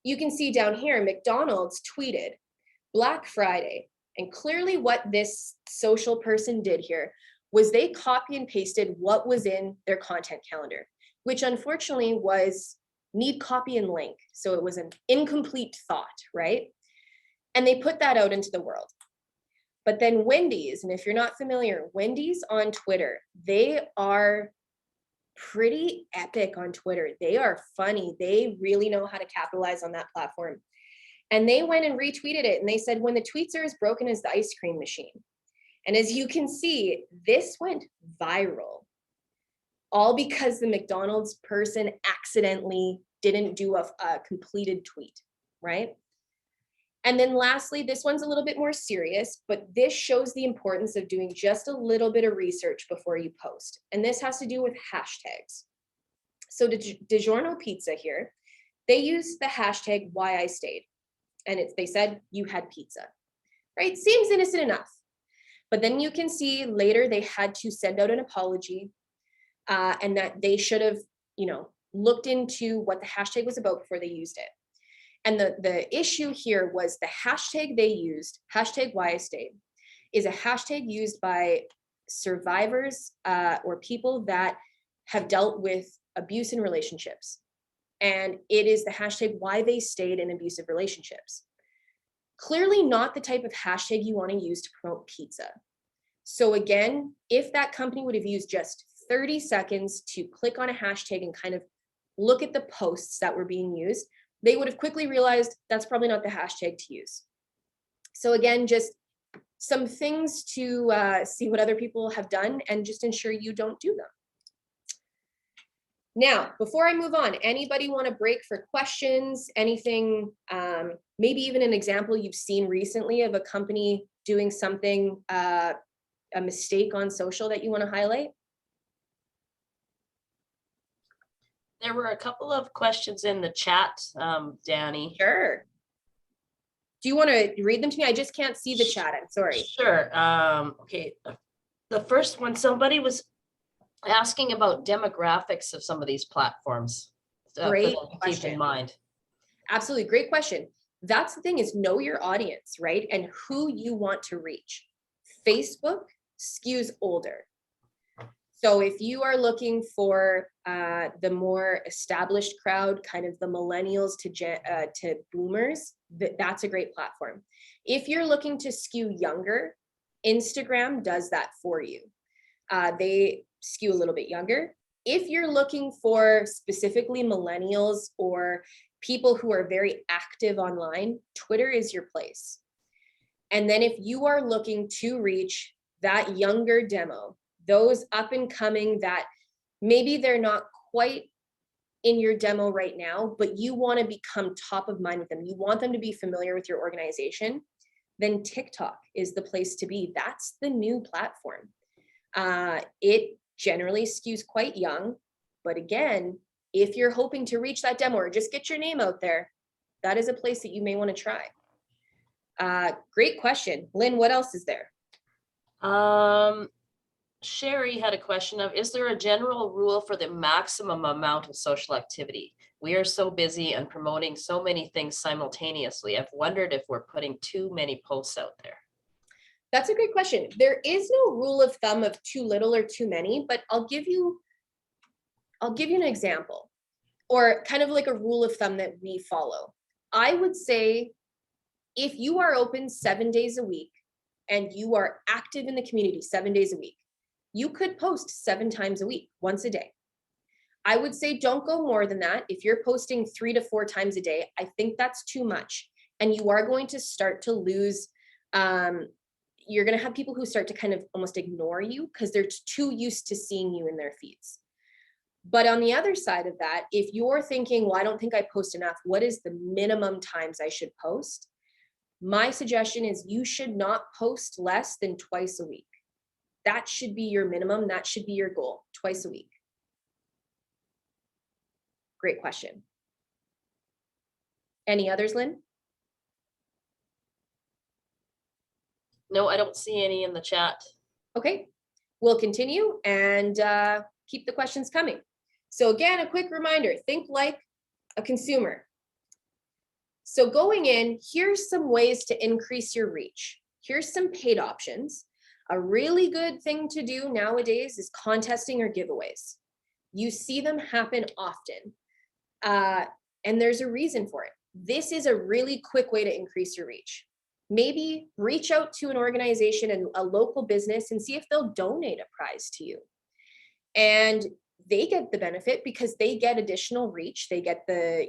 You can see down here, McDonald's tweeted Black Friday. And clearly what this social person did here was they copy and pasted what was in their content calendar, which unfortunately was need copy and link. So it was an incomplete thought, right? And they put that out into the world. But then Wendy's, and if you're not familiar, Wendy's on Twitter, they are pretty epic on Twitter. They are funny. They really know how to capitalize on that platform. And they went and retweeted it. And they said, when the tweets are as broken as the ice cream machine. And as you can see, this went viral. All because the McDonald's person accidentally didn't do a completed tweet, right? And then lastly, this one's a little bit more serious, but this shows the importance of doing just a little bit of research before you post. And this has to do with hashtags. So DiGiorno Pizza here, they used the hashtag why I stayed. And they said you had pizza, right? Seems innocent enough. But then you can see later they had to send out an apology and that they should have, looked into what the hashtag was about before they used it. And the issue here was the hashtag they used, hashtag why I stayed, is a hashtag used by survivors or people that have dealt with abuse in relationships. And it is the hashtag why they stayed in abusive relationships. Clearly not the type of hashtag you want to use to promote pizza. So again, if that company would have used just 30 seconds to click on a hashtag and kind of look at the posts that were being used, they would have quickly realized that's probably not the hashtag to use. So again, just some things to see what other people have done and just ensure you don't do them. Now, before I move on, anybody want to break for questions? Anything, maybe even an example you've seen recently of a company doing something, a mistake on social that you want to highlight? There were a couple of questions in the chat, Dani. Sure. Do you want to read them to me? I just can't see the chat. I'm sorry. Sure. Okay. The first one, somebody was asking about demographics of some of these platforms. Great Keep question. in mind. Absolutely. Great question. That's the thing, is know your audience, right? And who you want to reach. Facebook skews older. So if you are looking for the more established crowd, kind of the millennials to boomers, that's a great platform. If you're looking to skew younger, Instagram does that for you. They skew a little bit younger. If you're looking for specifically millennials or people who are very active online, Twitter is your place. And then if you are looking to reach that younger demo, those up and coming that maybe they're not quite in your demo right now, but you want to become top of mind with them, you want them to be familiar with your organization, then TikTok is the place to be. That's the new platform. It generally skews quite young, but again, if you're hoping to reach that demo or just get your name out there, that is a place that you may want to try. Great question. Lynn, what else is there? Sherry had a question of, is there a general rule for the maximum amount of social activity? We are so busy and promoting so many things simultaneously. I've wondered if we're putting too many posts out there. That's a great question. There is no rule of thumb of too little or too many, but I'll give you an example, or kind of like a rule of thumb that we follow. I would say if you are open 7 days a week and you are active in the community 7 days a week, you could post 7 times a week, once a day. I would say don't go more than that. If you're posting 3 to 4 times a day, I think that's too much. And you are going to start to lose, you're going to have people who start to kind of almost ignore you because they're too used to seeing you in their feeds. But on the other side of that, if you're thinking, well, I don't think I post enough, what is the minimum times I should post? My suggestion is you should not post less than twice a week. That should be your minimum. That should be your goal, twice a week. Great question. Any others, Lynn? No, I don't see any in the chat. Okay, we'll continue and keep the questions coming. So again, a quick reminder, think like a consumer. So going in, here's some ways to increase your reach. Here's some paid options. A really good thing to do nowadays is contesting or giveaways. You see them happen often, and there's a reason for it. This is a really quick way to increase your reach. Maybe reach out to an organization and a local business and see if they'll donate a prize to you. And they get the benefit because they get additional reach. They get the,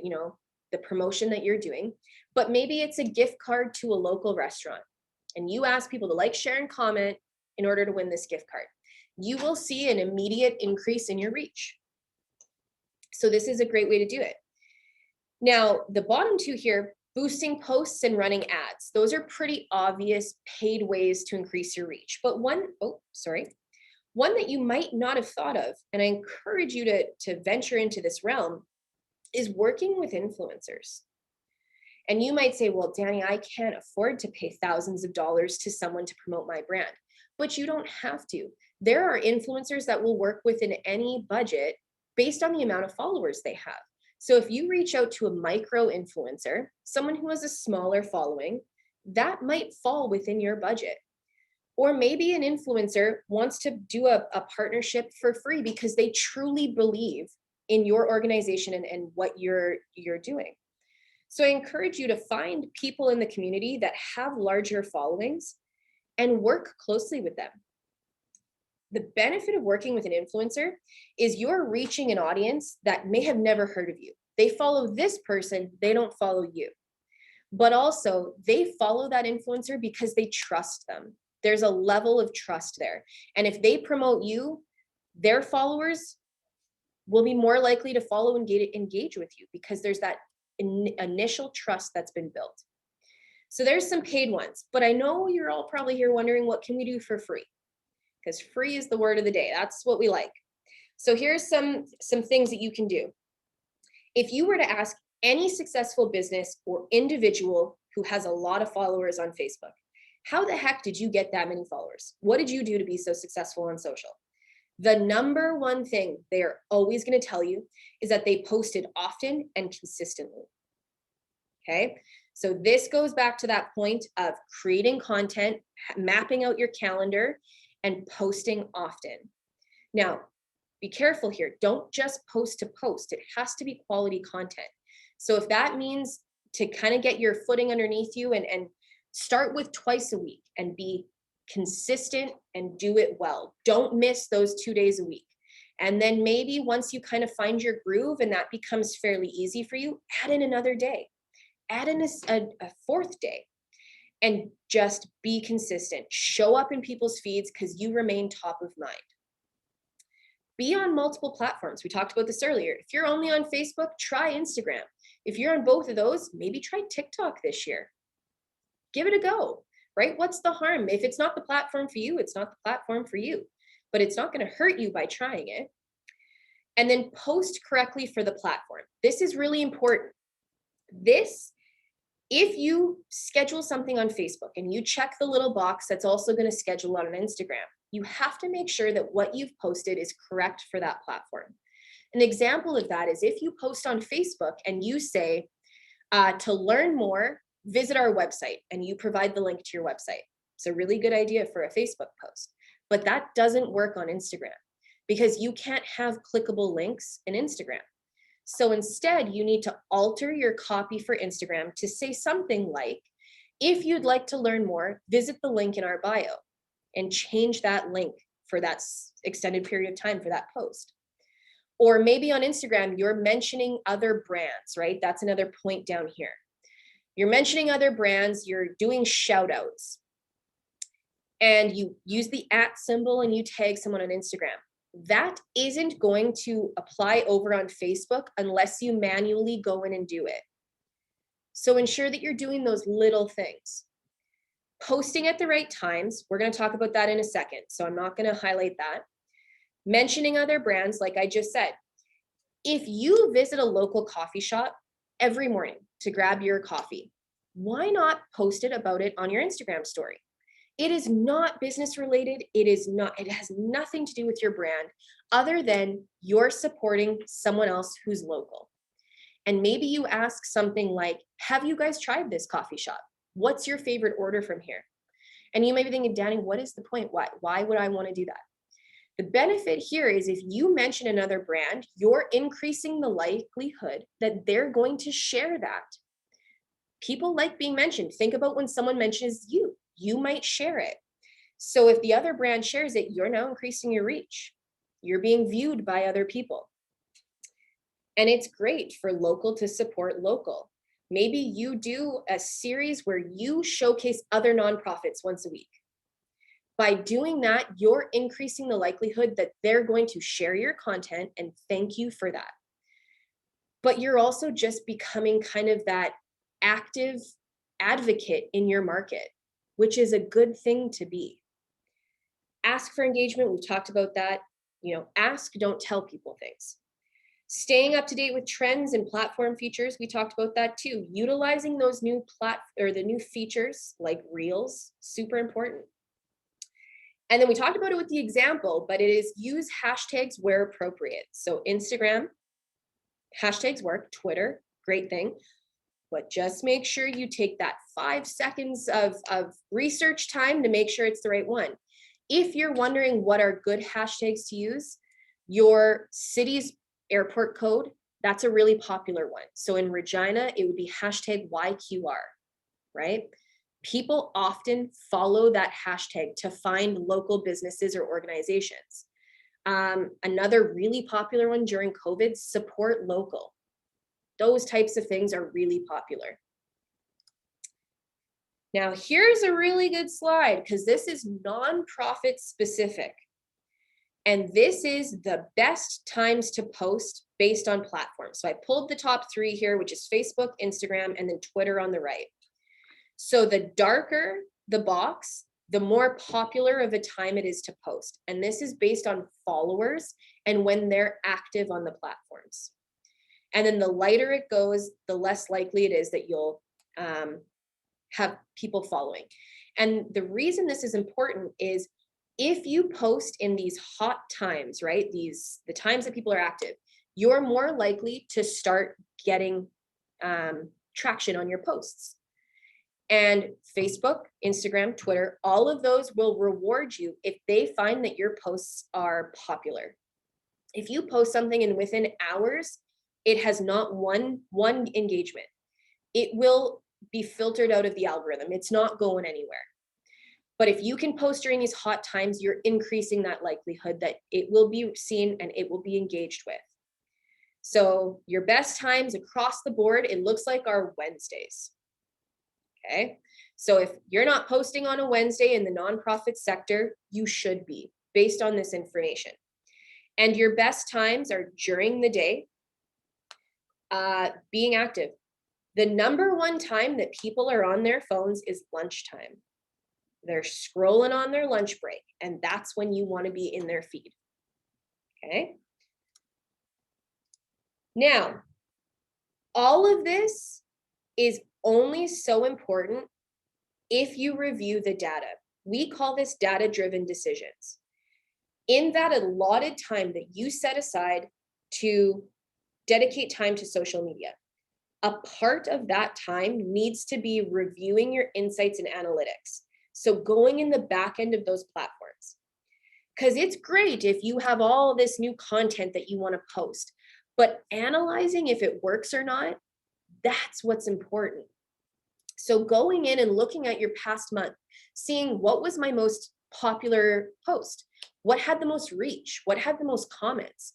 the promotion that you're doing, but maybe it's a gift card to a local restaurant. And you ask people to like, share, and comment in order to win this gift card. You will see an immediate increase in your reach. So this is a great way to do it. Now, the bottom two here, boosting posts and running ads. Those are pretty obvious paid ways to increase your reach. But one that you might not have thought of, and I encourage you to venture into this realm, is working with influencers. And you might say, well, Dani, I can't afford to pay thousands of dollars to someone to promote my brand, but you don't have to. There are influencers that will work within any budget based on the amount of followers they have. So if you reach out to a micro influencer, someone who has a smaller following, that might fall within your budget. Or maybe an influencer wants to do a partnership for free because they truly believe in your organization and what you're doing. So I encourage you to find people in the community that have larger followings and work closely with them. The benefit of working with an influencer is you're reaching an audience that may have never heard of you. They follow this person, they don't follow you. But also they follow that influencer because they trust them. There's a level of trust there. And if they promote you, their followers will be more likely to follow and engage with you because there's that initial trust that's been built. So there's some paid ones, but I know you're all probably here wondering, what can we do for free? Because free is the word of the day. That's what we like. So here's some things that you can do. If you were to ask any successful business or individual who has a lot of followers on Facebook, how the heck did you get that many followers? What did you do to be so successful on social? The number one thing they are always going to tell you is that they posted often and consistently. Okay, so this goes back to that point of creating content, mapping out your calendar, and posting often. Now, be careful here. Don't just post to post. It has to be quality content. So if that means to kind of get your footing underneath you and start with twice a week and be consistent and do it well. Don't miss those 2 days a week. And then maybe once you kind of find your groove and that becomes fairly easy for you, add in another day. Add in a fourth day and just be consistent. Show up in people's feeds because you remain top of mind. Be on multiple platforms. We talked about this earlier. If you're only on Facebook, try Instagram. If you're on both of those, maybe try TikTok this year. Give it a go, right? What's the harm? If it's not the platform for you, it's not the platform for you, but it's not going to hurt you by trying it. And then post correctly for the platform. This is really important. If you schedule something on Facebook and you check the little box that's also going to schedule on Instagram, You have to make sure that what you've posted is correct for that platform. An example of that is if you post on Facebook and you say, to learn more, visit our website, and you provide the link to your website. It's a really good idea for a Facebook post, but that doesn't work on Instagram because you can't have clickable links in Instagram. So instead, you need to alter your copy for Instagram to say something like, if you'd like to learn more, visit the link in our bio, and change that link for that extended period of time for that post. Or maybe on Instagram, you're mentioning other brands, right? That's another point down here. You're mentioning other brands, you're doing shout outs, and you use the @ symbol and you tag someone on Instagram. That isn't going to apply over on Facebook unless you manually go in and do it. So ensure that you're doing those little things. Posting at the right times, we're going to talk about that in a second, so I'm not going to highlight that. Mentioning other brands, like I just said. If you visit a local coffee shop every morning to grab your coffee, why not post about it on your Instagram story? It is not business related. It has nothing to do with your brand other than you're supporting someone else who's local. And maybe you ask something like, have you guys tried this coffee shop? What's your favorite order from here? And you may be thinking, Dani, what is the point? Why would I want to do that? The benefit here is if you mention another brand, you're increasing the likelihood that they're going to share that. People like being mentioned. Think about when someone mentions you, you might share it. So if the other brand shares it, you're now increasing your reach. You're being viewed by other people. And it's great for local to support local. Maybe you do a series where you showcase other nonprofits once a week. By doing that, you're increasing the likelihood that they're going to share your content and thank you for that. But you're also just becoming kind of that active advocate in your market, which is a good thing to be. Ask for engagement. We've talked about that. Ask, don't tell people things. Staying up to date with trends and platform features, we talked about that too. Utilizing those new the new features like Reels, super important. And then we talked about it with the example, but it is use hashtags where appropriate. So Instagram, hashtags work, Twitter, great thing. But just make sure you take that 5 seconds of research time to make sure it's the right one. If you're wondering what are good hashtags to use, your city's airport code, that's a really popular one. So in Regina, it would be hashtag YQR, right? People often follow that hashtag to find local businesses or organizations. Another really popular one during COVID, support local. Those types of things are really popular. Now, here's a really good slide because this is nonprofit specific. And this is the best times to post based on platforms. So I pulled the top 3 here, which is Facebook, Instagram, and then Twitter on the right. So the darker the box, the more popular of a time it is to post. And this is based on followers and when they're active on the platforms. And then the lighter it goes, the less likely it is that you'll have people following. And the reason this is important is if you post in these hot times, right? The times that people are active, you're more likely to start getting traction on your posts. And Facebook, Instagram, Twitter, all of those will reward you if they find that your posts are popular. If you post something and within hours, it has not one engagement, it will be filtered out of the algorithm. It's not going anywhere. But if you can post during these hot times, you're increasing that likelihood that it will be seen and it will be engaged with. So your best times across the board, it looks like are Wednesdays. Okay, so if you're not posting on a Wednesday in the nonprofit sector, you should be based on this information. And your best times are during the day, being active. The number one time that people are on their phones is lunchtime. They're scrolling on their lunch break, and that's when you want to be in their feed. Okay. Now, all of this is only so important if you review the data. We call this data-driven decisions. In that allotted time that you set aside to dedicate time to social media, a part of that time needs to be reviewing your insights and analytics. So going in the back end of those platforms, because it's great if you have all this new content that you want to post, but analyzing if it works or not, that's what's important. So going in and looking at your past month, seeing what was my most popular post, what had the most reach, what had the most comments,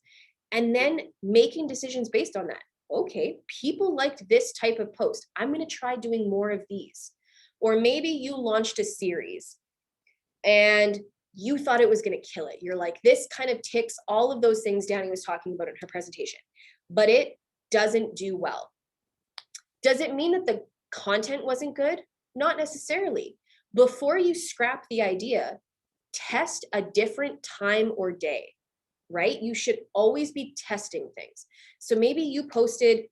and then making decisions based on that. Okay, people liked this type of post. I'm going to try doing more of these. Or maybe you launched a series and you thought it was going to kill it. You're like, this kind of ticks all of those things Dani was talking about in her presentation, but it doesn't do well. Does it mean that the content wasn't good? Not necessarily. Before you scrap the idea, test a different time or day, right? You should always be testing things. So maybe you posted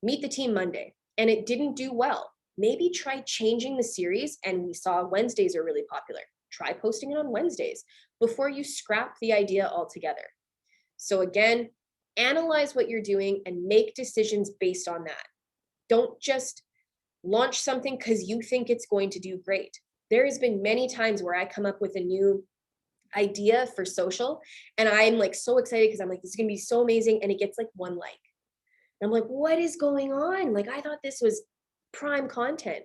Meet the Team Monday and it didn't do well. Maybe try changing the series, and we saw Wednesdays are really popular. Try posting it on Wednesdays before you scrap the idea altogether. So again, analyze what you're doing and make decisions based on that. Don't just launch something because you think it's going to do great. There has been many times where I come up with a new idea for social and I'm like so excited because I'm like, this is gonna be so amazing, and it gets like 1 like. And I'm like, what is going on? Like, I thought this was prime content.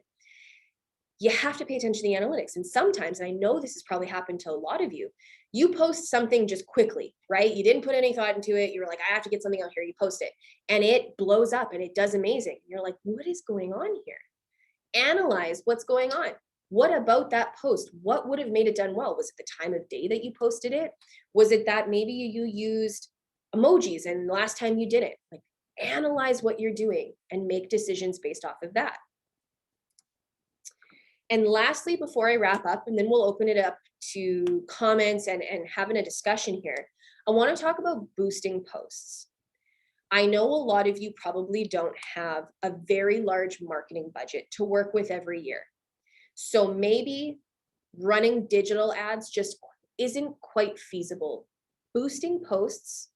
You have to pay attention to the analytics. And sometimes, and I know this has probably happened to a lot of you, you post something just quickly, right? You didn't put any thought into it. You were like, I have to get something out here. You post it and it blows up and it does amazing. You're like, what is going on here? Analyze what's going on. What about that post? What would have made it done well? Was it the time of day that you posted it? Was it that maybe you used emojis and last time you did it? Like, analyze what you're doing and make decisions based off of that. And lastly, before I wrap up, and then we'll open it up to comments and having a discussion here, I want to talk about boosting posts. I know a lot of you probably don't have a very large marketing budget to work with every year. So maybe running digital ads just isn't quite feasible. Boosting posts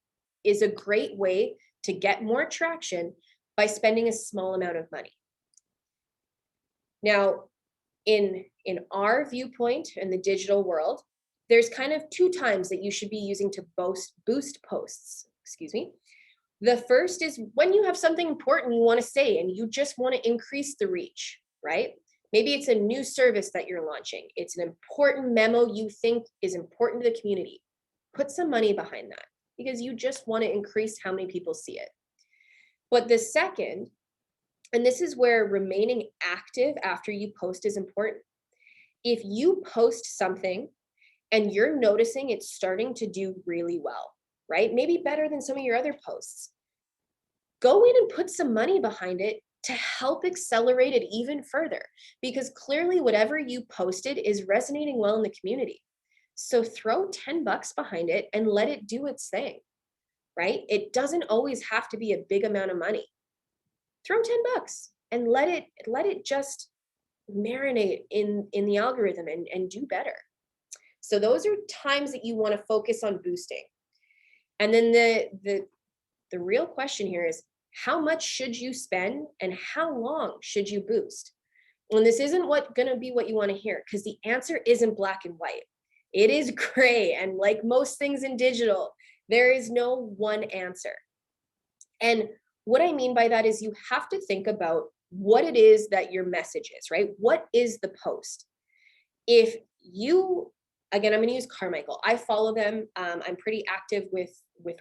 is a great way to get more traction by spending a small amount of money. Now, in our viewpoint in the digital world, there's kind of 2 times that you should be using to boost posts, excuse me. The first is when you have something important you want to say and you just want to increase the reach, right? Maybe it's a new service that you're launching. It's an important memo you think is important to the community. Put some money behind that because you just want to increase how many people see it. But the second, and this is where remaining active after you post is important. If you post something and you're noticing it's starting to do really well, right? Maybe better than some of your other posts. Go in and put some money behind it to help accelerate it even further, because clearly whatever you posted is resonating well in the community. So throw $10 behind it and let it do its thing, right? It doesn't always have to be a big amount of money. Throw $10 and let it just marinate in the algorithm and do better. So those are times that you want to focus on boosting. And then the real question here is, how much should you spend and how long should you boost? And this isn't going to be what you want to hear, because the answer isn't black and white. It is gray. And like most things in digital, there is no one answer. And what I mean by that is you have to think about what it is that your message is, right? What is the post? If you, again, I'm going to use Carmichael. I follow them. I'm pretty active with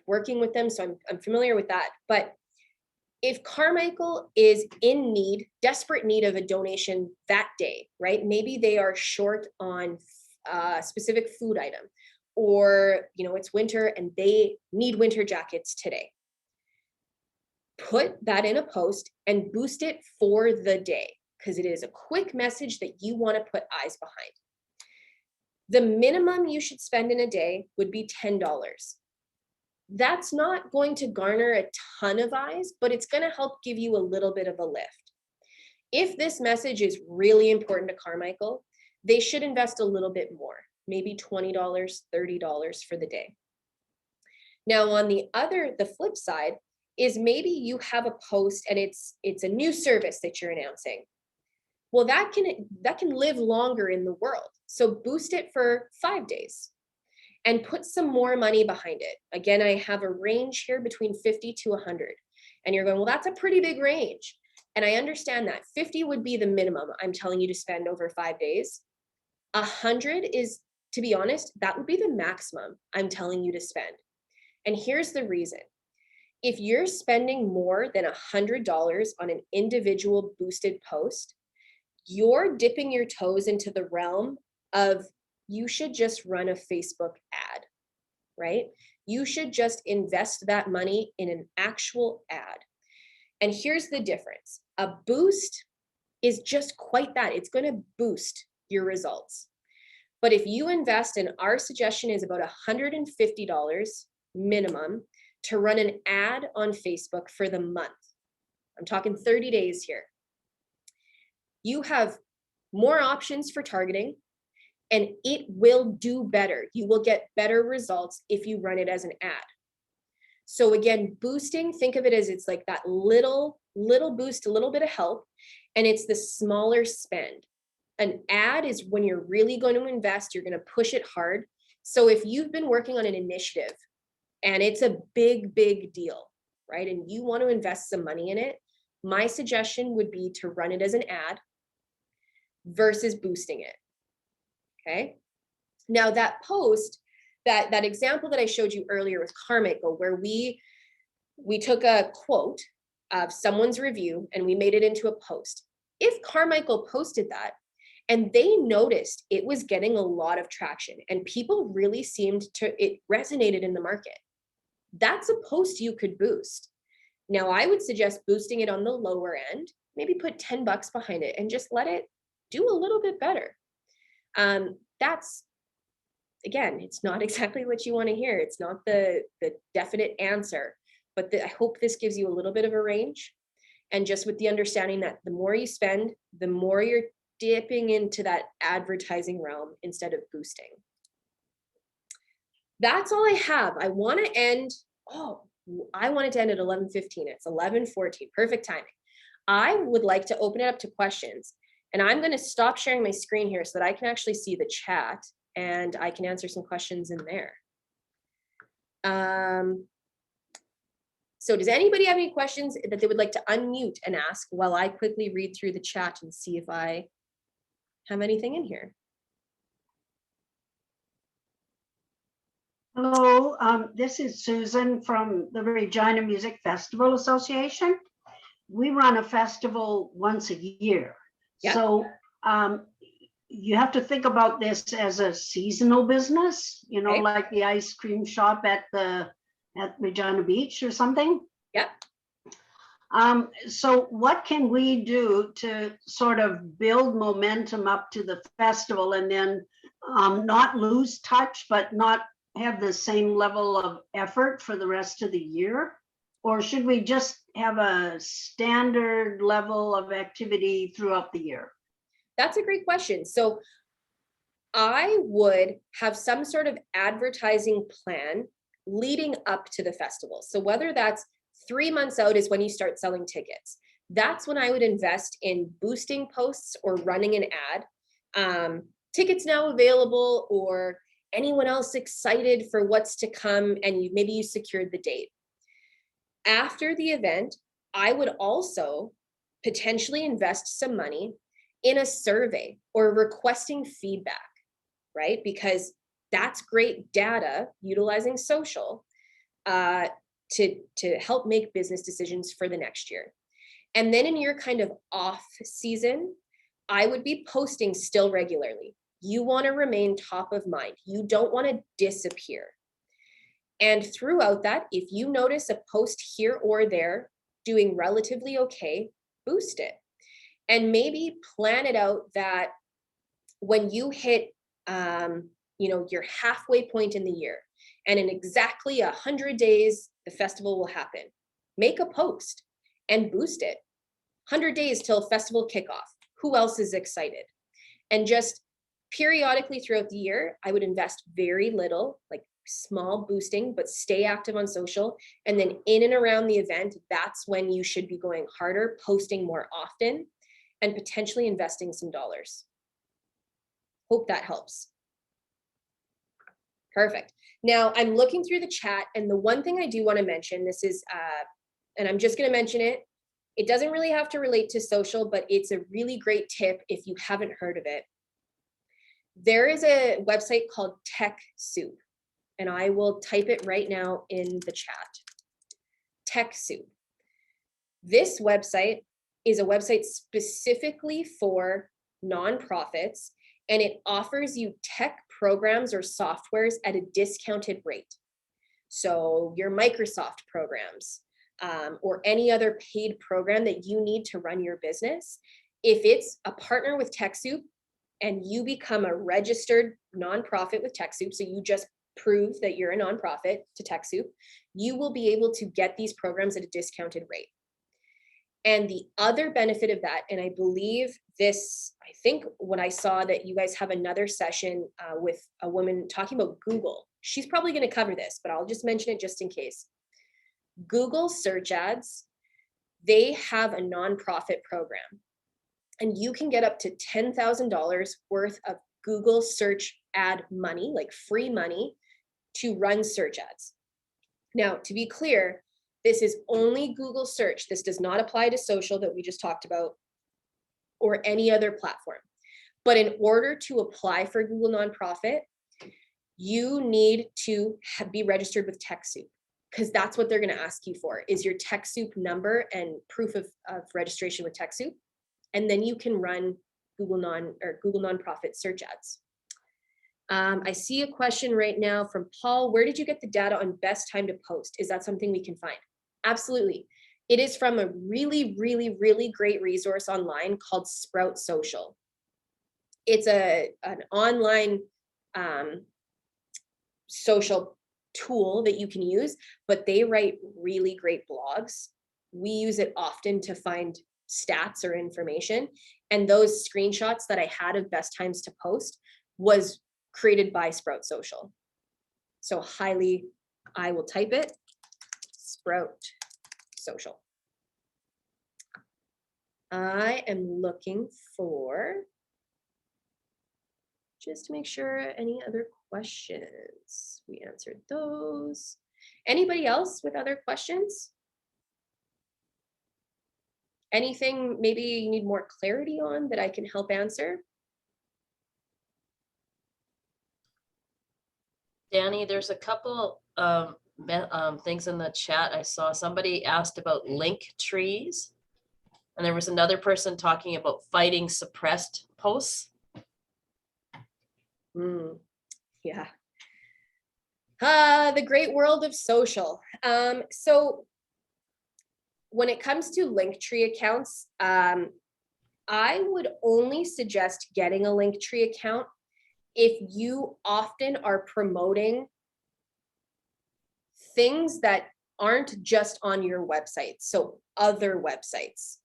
working with them, so I'm familiar with that. But if Carmichael is in need, desperate need of a donation that day, right? Maybe they are short on a specific food item, or it's winter and they need winter jackets today. Put that in a post and boost it for the day, because it is a quick message that you want to put eyes behind. The minimum you should spend in a day would be $10. That's not going to garner a ton of eyes, but it's going to help give you a little bit of a lift. If this message is really important to Carmichael, they should invest a little bit more. maybe $20, $30 for the day. Now on the flip side is maybe you have a post and it's a new service that you're announcing. Well, that can live longer in the world. So boost it for 5 days and put some more money behind it. Again, I have a range here between 50 to 100. And you're going, well, that's a pretty big range. And I understand that 50 would be the minimum I'm telling you to spend over 5 days. 100 is, to be honest, that would be the maximum I'm telling you to spend. And here's the reason. If you're spending more than $100 on an individual boosted post, you're dipping your toes into the realm of you should just run a Facebook ad, right? You should just invest that money in an actual ad. And here's the difference. A boost is just quite that. It's going to boost your results. But if you invest, and our suggestion is about $150 minimum to run an ad on Facebook for the month. I'm talking 30 days here. You have more options for targeting and it will do better. You will get better results if you run it as an ad. So again, boosting, think of it as it's like that little boost, a little bit of help, and it's the smaller spend. An ad is when you're really going to invest, you're going to push it hard. So if you've been working on an initiative and it's a big, big deal, right? And you want to invest some money in it, my suggestion would be to run it as an ad versus boosting it. Okay. Now that post, that example that I showed you earlier with Carmichael, where we took a quote of someone's review and we made it into a post. If Carmichael posted that and they noticed it was getting a lot of traction and people really it resonated in the market, that's a post you could boost. Now I would suggest boosting it on the lower end, maybe put $10 behind it and just let it do a little bit better. That's, again, it's not exactly what you want to hear. It's not the definite answer, but I hope this gives you a little bit of a range. And just with the understanding that the more you spend, the more you're dipping into that advertising realm instead of boosting. That's all I have. I want to end, I wanted to end at 11:15. It's 11:14, perfect timing. I would like to open it up to questions. And I'm going to stop sharing my screen here so that I can actually see the chat and I can answer some questions in there. So does anybody have any questions that they would like to unmute and ask while I quickly read through the chat and see if I have anything in here? Hello, this is Susan from the Regina Music Festival Association. We run a festival once a year. Yep. So you have to think about this as a seasonal business, you know, okay, like the ice cream shop at Regina Beach or something. Yep. So what can we do to sort of build momentum up to the festival and then not lose touch, but not have the same level of effort for the rest of the year? Or should we just have a standard level of activity throughout the year? That's a great question. So I would have some sort of advertising plan leading up to the festival. So whether that's 3 months out is when you start selling tickets. That's when I would invest in boosting posts or running an ad. Tickets now available, or anyone else excited for what's to come, and maybe you secured the date. After the event, I would also potentially invest some money in a survey or requesting feedback, right? Because that's great data utilizing social to help make business decisions for the next year. And then in your kind of off season, I would be posting still regularly. You want to remain top of mind. You don't want to disappear. And throughout that, if you notice a post here or there doing relatively okay, boost it. And maybe plan it out that when you hit your halfway point in the year, and in exactly 100 days, the festival will happen. Make a post and boost it. 100 days till festival kickoff. Who else is excited? And just periodically throughout the year, I would invest very little, like small boosting, but stay active on social. And then in and around the event, that's when you should be going harder, posting more often, and potentially investing some dollars. Hope that helps. Perfect. Now I'm looking through the chat, and the one thing I do want to mention, this is, and I'm just going to mention it. It doesn't really have to relate to social, but it's a really great tip if you haven't heard of it. There is a website called TechSoup, and I will type it right now in the chat. TechSoup. This website is a website specifically for nonprofits, and it offers you tech programs or softwares at a discounted rate. So your Microsoft programs or any other paid program that you need to run your business, if it's a partner with TechSoup and you become a registered nonprofit with TechSoup, so you just prove that you're a nonprofit to TechSoup, you will be able to get these programs at a discounted rate. And the other benefit of that, and I believe this, I think when I saw that you guys have another session with a woman talking about Google, she's probably going to cover this, but I'll just mention it just in case. Google search ads, they have a nonprofit program, and you can get up to $10,000 worth of Google search ad money, like free money, to run search ads. Now, to be clear, this is only Google search. This does not apply to social that we just talked about or any other platform. But in order to apply for Google Nonprofit, you need to be registered with TechSoup, because that's what they're going to ask you for, is your TechSoup number and proof of registration with TechSoup. And then you can run Google Nonprofit search ads. I see a question right now from Paul. Where did you get the data on best time to post? Is that something we can find? Absolutely. It is from a really, really, really great resource online called Sprout Social. It's an online social tool that you can use, but they write really great blogs. We use it often to find stats or information. And those screenshots that I had of best times to post was created by Sprout Social. So highly, I will type it, Sprout Social. I am looking for, just to make sure, any other questions. We answered those. Anybody else with other questions? Anything maybe you need more clarity on that I can help answer? Dani, there's a couple things in the chat. I saw somebody asked about link trees, and there was another person talking about fighting suppressed posts. Yeah. The great world of social. So when it comes to Linktree accounts, I would only suggest getting a Linktree account if you often are promoting things that aren't just on your website, so other websites.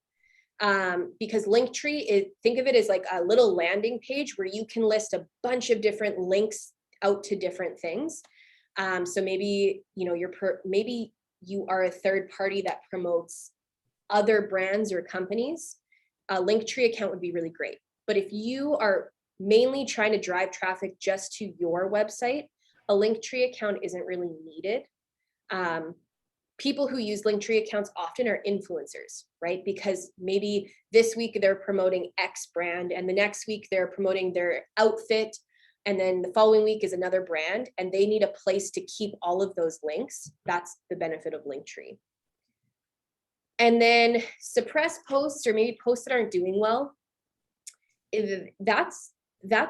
Because Linktree, think of it as like a little landing page where you can list a bunch of different links out to different things. So maybe, you know, maybe you are a third party that promotes other brands or companies. A Linktree account would be really great. But if you are mainly trying to drive traffic just to your website, a Linktree account isn't really needed. People who use Linktree accounts often are influencers, right? Because maybe this week they're promoting X brand, and the next week they're promoting their outfit, and then the following week is another brand, and they need a place to keep all of those links. That's the benefit of Linktree. And then suppress posts, or maybe posts that aren't doing well. That's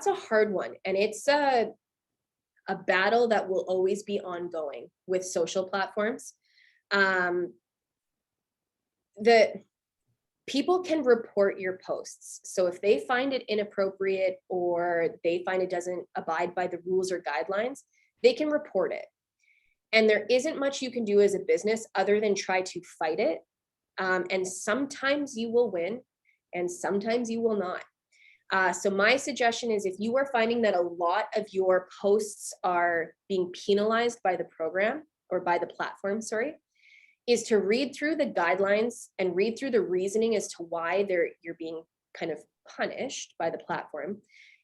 a hard one, and it's a battle that will always be ongoing with social platforms. The people can report your posts. So if they find it inappropriate or they find it doesn't abide by the rules or guidelines, they can report it. And there isn't much you can do as a business other than try to fight it. And sometimes you will win and sometimes you will not. So my suggestion is if you are finding that a lot of your posts are being penalized by the program or by the platform, sorry, is to read through the guidelines and read through the reasoning as to why you're being kind of punished by the platform,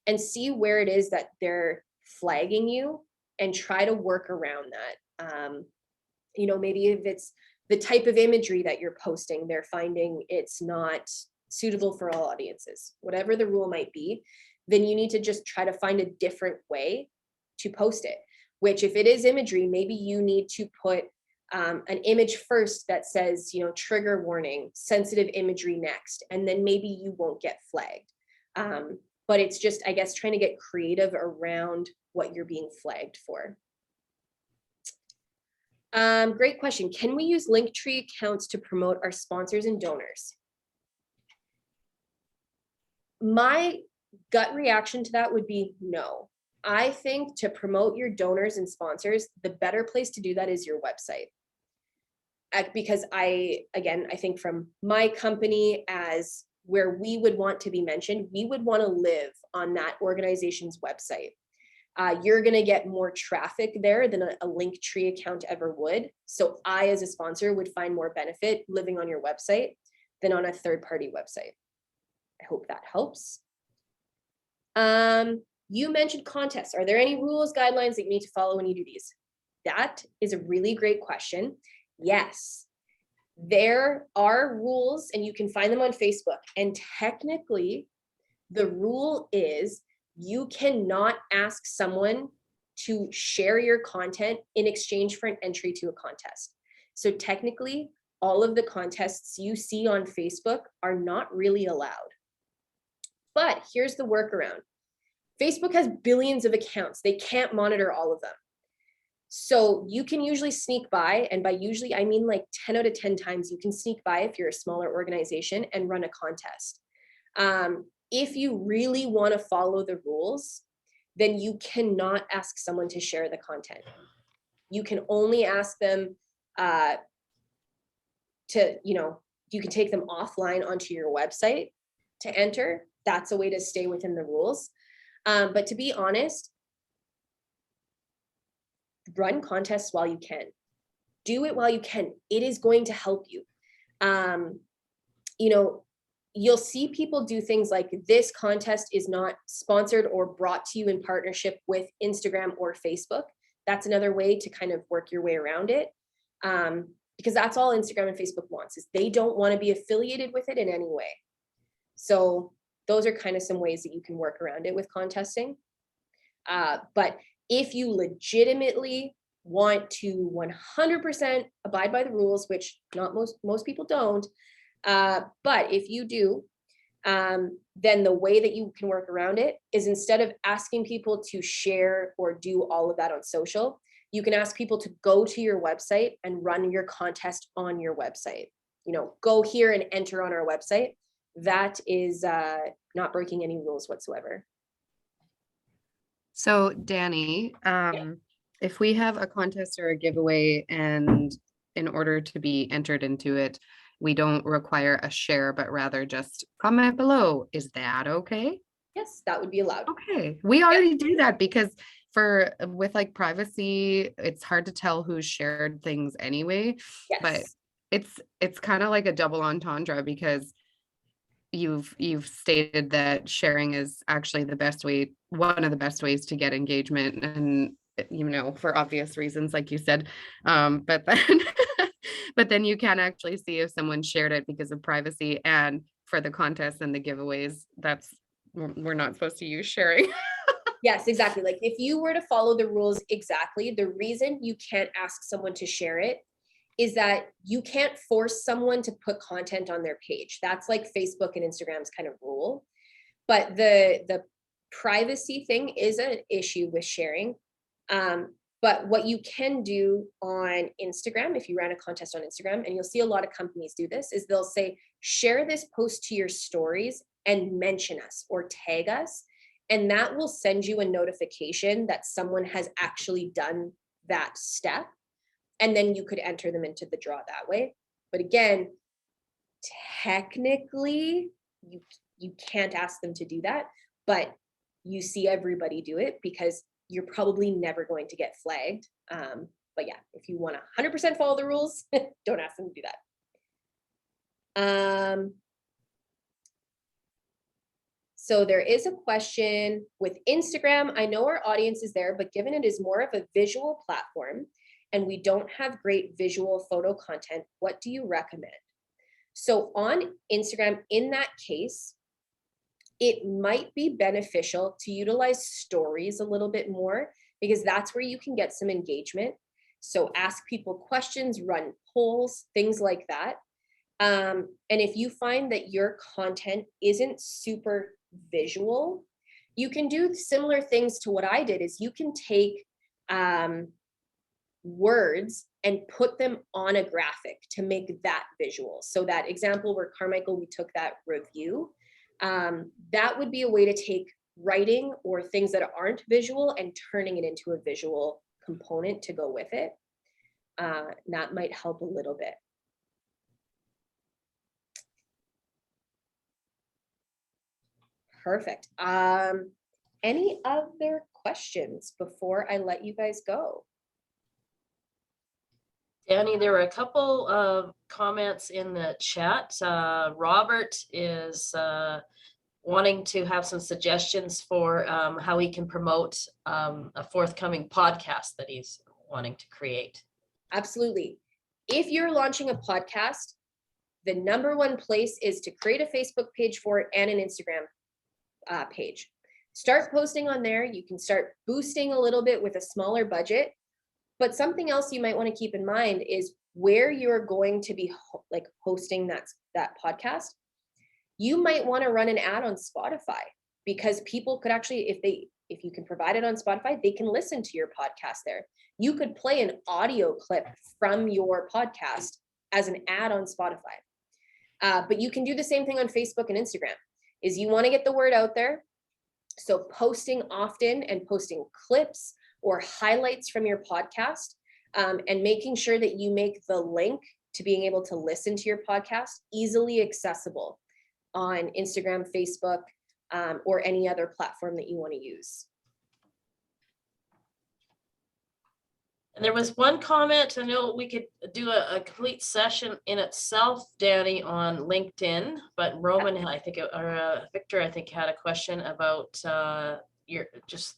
and see where it is that they're flagging you and try to work around that. You know, maybe if it's the type of imagery that you're posting, they're finding it's not suitable for all audiences, whatever the rule might be, then you need to just try to find a different way to post it, which if it is imagery, maybe you need to put an image first that says, you know, trigger warning, sensitive imagery next, and then maybe you won't get flagged. But it's just, I guess, trying to get creative around what you're being flagged for. Great question. Can we use Linktree accounts to promote our sponsors and donors? My gut reaction to that would be no. I think to promote your donors and sponsors, the better place to do that is your website. Because I think from my company as where we would want to be mentioned, we would want to live on that organization's website. You're going to get more traffic there than a Linktree account ever would. So I, as a sponsor, would find more benefit living on your website than on a third-party website. I hope that helps. You mentioned contests. Are there any rules, guidelines that you need to follow when you do these? That is a really great question. Yes, there are rules and you can find them on Facebook. And technically, the rule is you cannot ask someone to share your content in exchange for an entry to a contest. So technically, all of the contests you see on Facebook are not really allowed. But here's the workaround. Facebook has billions of accounts. They can't monitor all of them. So you can usually sneak by, and by usually, I mean like 10 out of 10 times you can sneak by if you're a smaller organization and run a contest. If you really want to follow the rules, then you cannot ask someone to share the content. You can only ask them to, you know, you can take them offline onto your website to enter. That's a way to stay within the rules. But to be honest, run contests while you can. Do it while you can. It is going to help you. You know, you'll see people do things like this contest is not sponsored or brought to you in partnership with Instagram or Facebook. That's another way to kind of work your way around it. Because that's all Instagram and Facebook wants, is they don't want to be affiliated with it in any way. So those are kind of some ways that you can work around it with contesting. But if you legitimately want to 100% abide by the rules, which not most people don't, but if you do, then the way that you can work around it is instead of asking people to share or do all of that on social, you can ask people to go to your website and run your contest on your website. You know, go here and enter on our website. That is not breaking any rules whatsoever. So Dani, if we have a contest or a giveaway and in order to be entered into it, we don't require a share, but rather just comment below, is that okay? Yes, that would be allowed. Okay, we already do that because with like privacy, it's hard to tell who's shared things anyway. Yes. But it's kind of like a double entendre because you've stated that sharing is actually the best way, one of the best ways to get engagement, and you know, for obvious reasons, like you said, but then but then you can actually see if someone shared it because of privacy. And for the contests and the giveaways, we're not supposed to use sharing. Yes, exactly. Like if you were to follow the rules exactly, the reason you can't ask someone to share it is that you can't force someone to put content on their page. That's like Facebook and Instagram's kind of rule. But the privacy thing is an issue with sharing. But what you can do on Instagram, if you ran a contest on Instagram, and you'll see a lot of companies do this, is they'll say, share this post to your stories and mention us or tag us. And that will send you a notification that someone has actually done that step. And then you could enter them into the draw that way. But again, technically, you can't ask them to do that, but you see everybody do it because you're probably never going to get flagged. But yeah, if you want to 100% follow the rules, don't ask them to do that. So there is a question with Instagram. I know our audience is there, but given it is more of a visual platform and we don't have great visual photo content, what do you recommend? So on Instagram, in that case, it might be beneficial to utilize stories a little bit more because that's where you can get some engagement. So ask people questions, run polls, things like that. And if you find that your content isn't super visual, you can do similar things to what I did. Is you can take words and put them on a graphic to make that visual. So that example where Carmichael, we took that review, that would be a way to take writing or things that aren't visual and turning it into a visual component to go with it. That might help a little bit. Perfect. Any other questions before I let you guys go? Dani, there were a couple of comments in the chat. Robert is wanting to have some suggestions for how he can promote a forthcoming podcast that he's wanting to create. Absolutely. If you're launching a podcast, the #1 place is to create a Facebook page for it and an Instagram page. Start posting on there. You can start boosting a little bit with a smaller budget. But something else you might want to keep in mind is where you're going to be hosting that podcast. You might want to run an ad on Spotify because people could actually, if you can provide it on Spotify, they can listen to your podcast there. You could play an audio clip from your podcast as an ad on Spotify. But you can do the same thing on Facebook and Instagram. Is you want to get the word out there. So posting often and posting clips or highlights from your podcast, and making sure that you make the link to being able to listen to your podcast easily accessible on Instagram, Facebook, or any other platform that you want to use. And there was one comment, I know we could do a complete session in itself, Dani, on LinkedIn, but Roman, I think, or Victor, I think, had a question about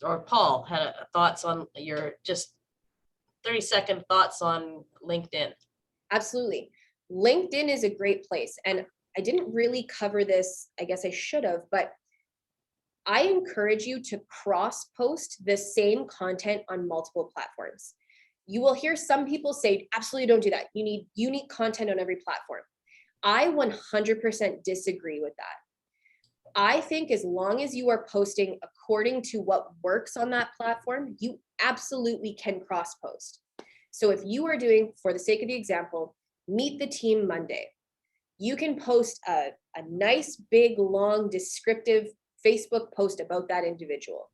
or Paul had thoughts on your just 30-second thoughts on LinkedIn. Absolutely. LinkedIn is a great place. And I didn't really cover this, I guess I should have, but I encourage you to cross-post the same content on multiple platforms. You will hear some people say, absolutely don't do that. You need unique content on every platform. I 100% disagree with that. I think as long as you are posting according to what works on that platform, you absolutely can cross-post. So if you are doing, for the sake of the example, meet the team Monday, you can post a nice, big, long, descriptive Facebook post about that individual.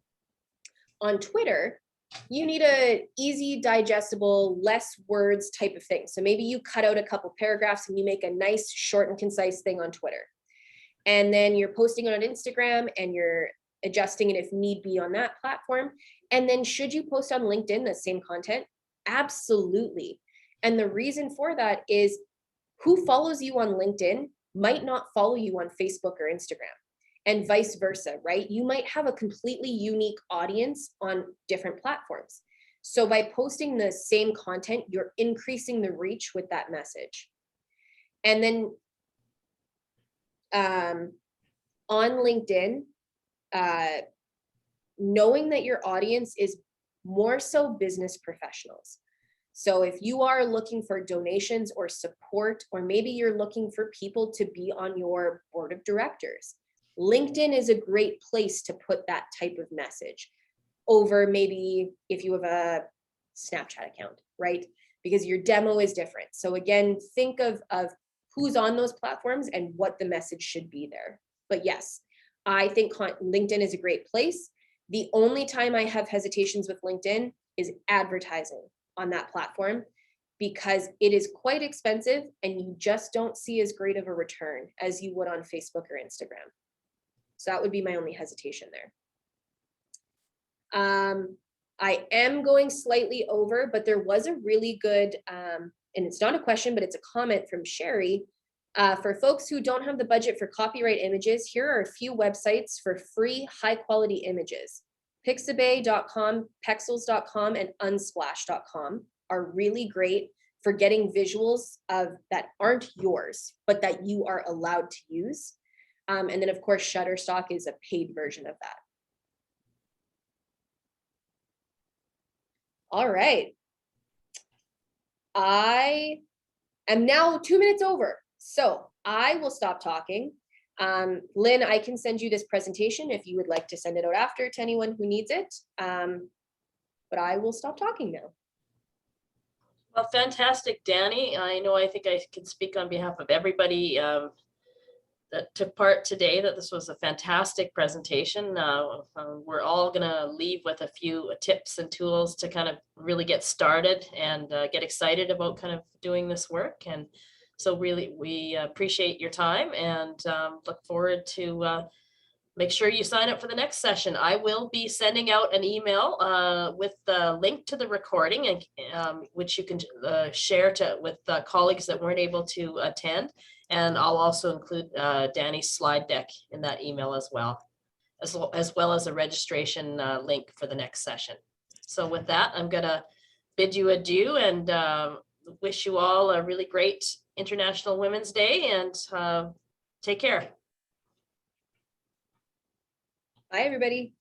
On Twitter, you need a easy, digestible, less words type of thing. So maybe you cut out a couple paragraphs and you make a nice, short and concise thing on Twitter. And then you're posting it on Instagram and you're adjusting it if need be on that platform. And then should you post on LinkedIn the same content? Absolutely. And the reason for that is who follows you on LinkedIn might not follow you on Facebook or Instagram, and vice versa, right? You might have a completely unique audience on different platforms. So by posting the same content, you're increasing the reach with that message. And then on LinkedIn, knowing that your audience is more so business professionals. So if you are looking for donations or support, or maybe you're looking for people to be on your board of directors, LinkedIn is a great place to put that type of message over maybe if you have a Snapchat account, right? Because your demo is different. So again, think of who's on those platforms and what the message should be there. But yes, I think LinkedIn is a great place. The only time I have hesitations with LinkedIn is advertising on that platform, because it is quite expensive and you just don't see as great of a return as you would on Facebook or Instagram. So that would be my only hesitation there. I am going slightly over, but there was a really good, and it's not a question, but it's a comment from Sherry. For folks who don't have the budget for copyright images, here are a few websites for free high quality images. Pixabay.com, Pexels.com, and Unsplash.com are really great for getting visuals that aren't yours, but that you are allowed to use. And then of course, Shutterstock is a paid version of that. All right. I am now 2 minutes over, so I will stop talking. Lynn, I can send you this presentation if you would like to send it out after to anyone who needs it. But I will stop talking now. Well, fantastic, Dani. I think I can speak on behalf of everybody that took part today, that this was a fantastic presentation. We're all gonna leave with a few tips and tools to kind of really get started and get excited about kind of doing this work. And so really, we appreciate your time and look forward to make sure you sign up for the next session. I will be sending out an email with the link to the recording, and which you can share with colleagues that weren't able to attend. And I'll also include Dani's slide deck in that email as well as a registration link for the next session. So with that, I'm gonna bid you adieu and wish you all a really great International Women's Day, and take care. Bye, everybody.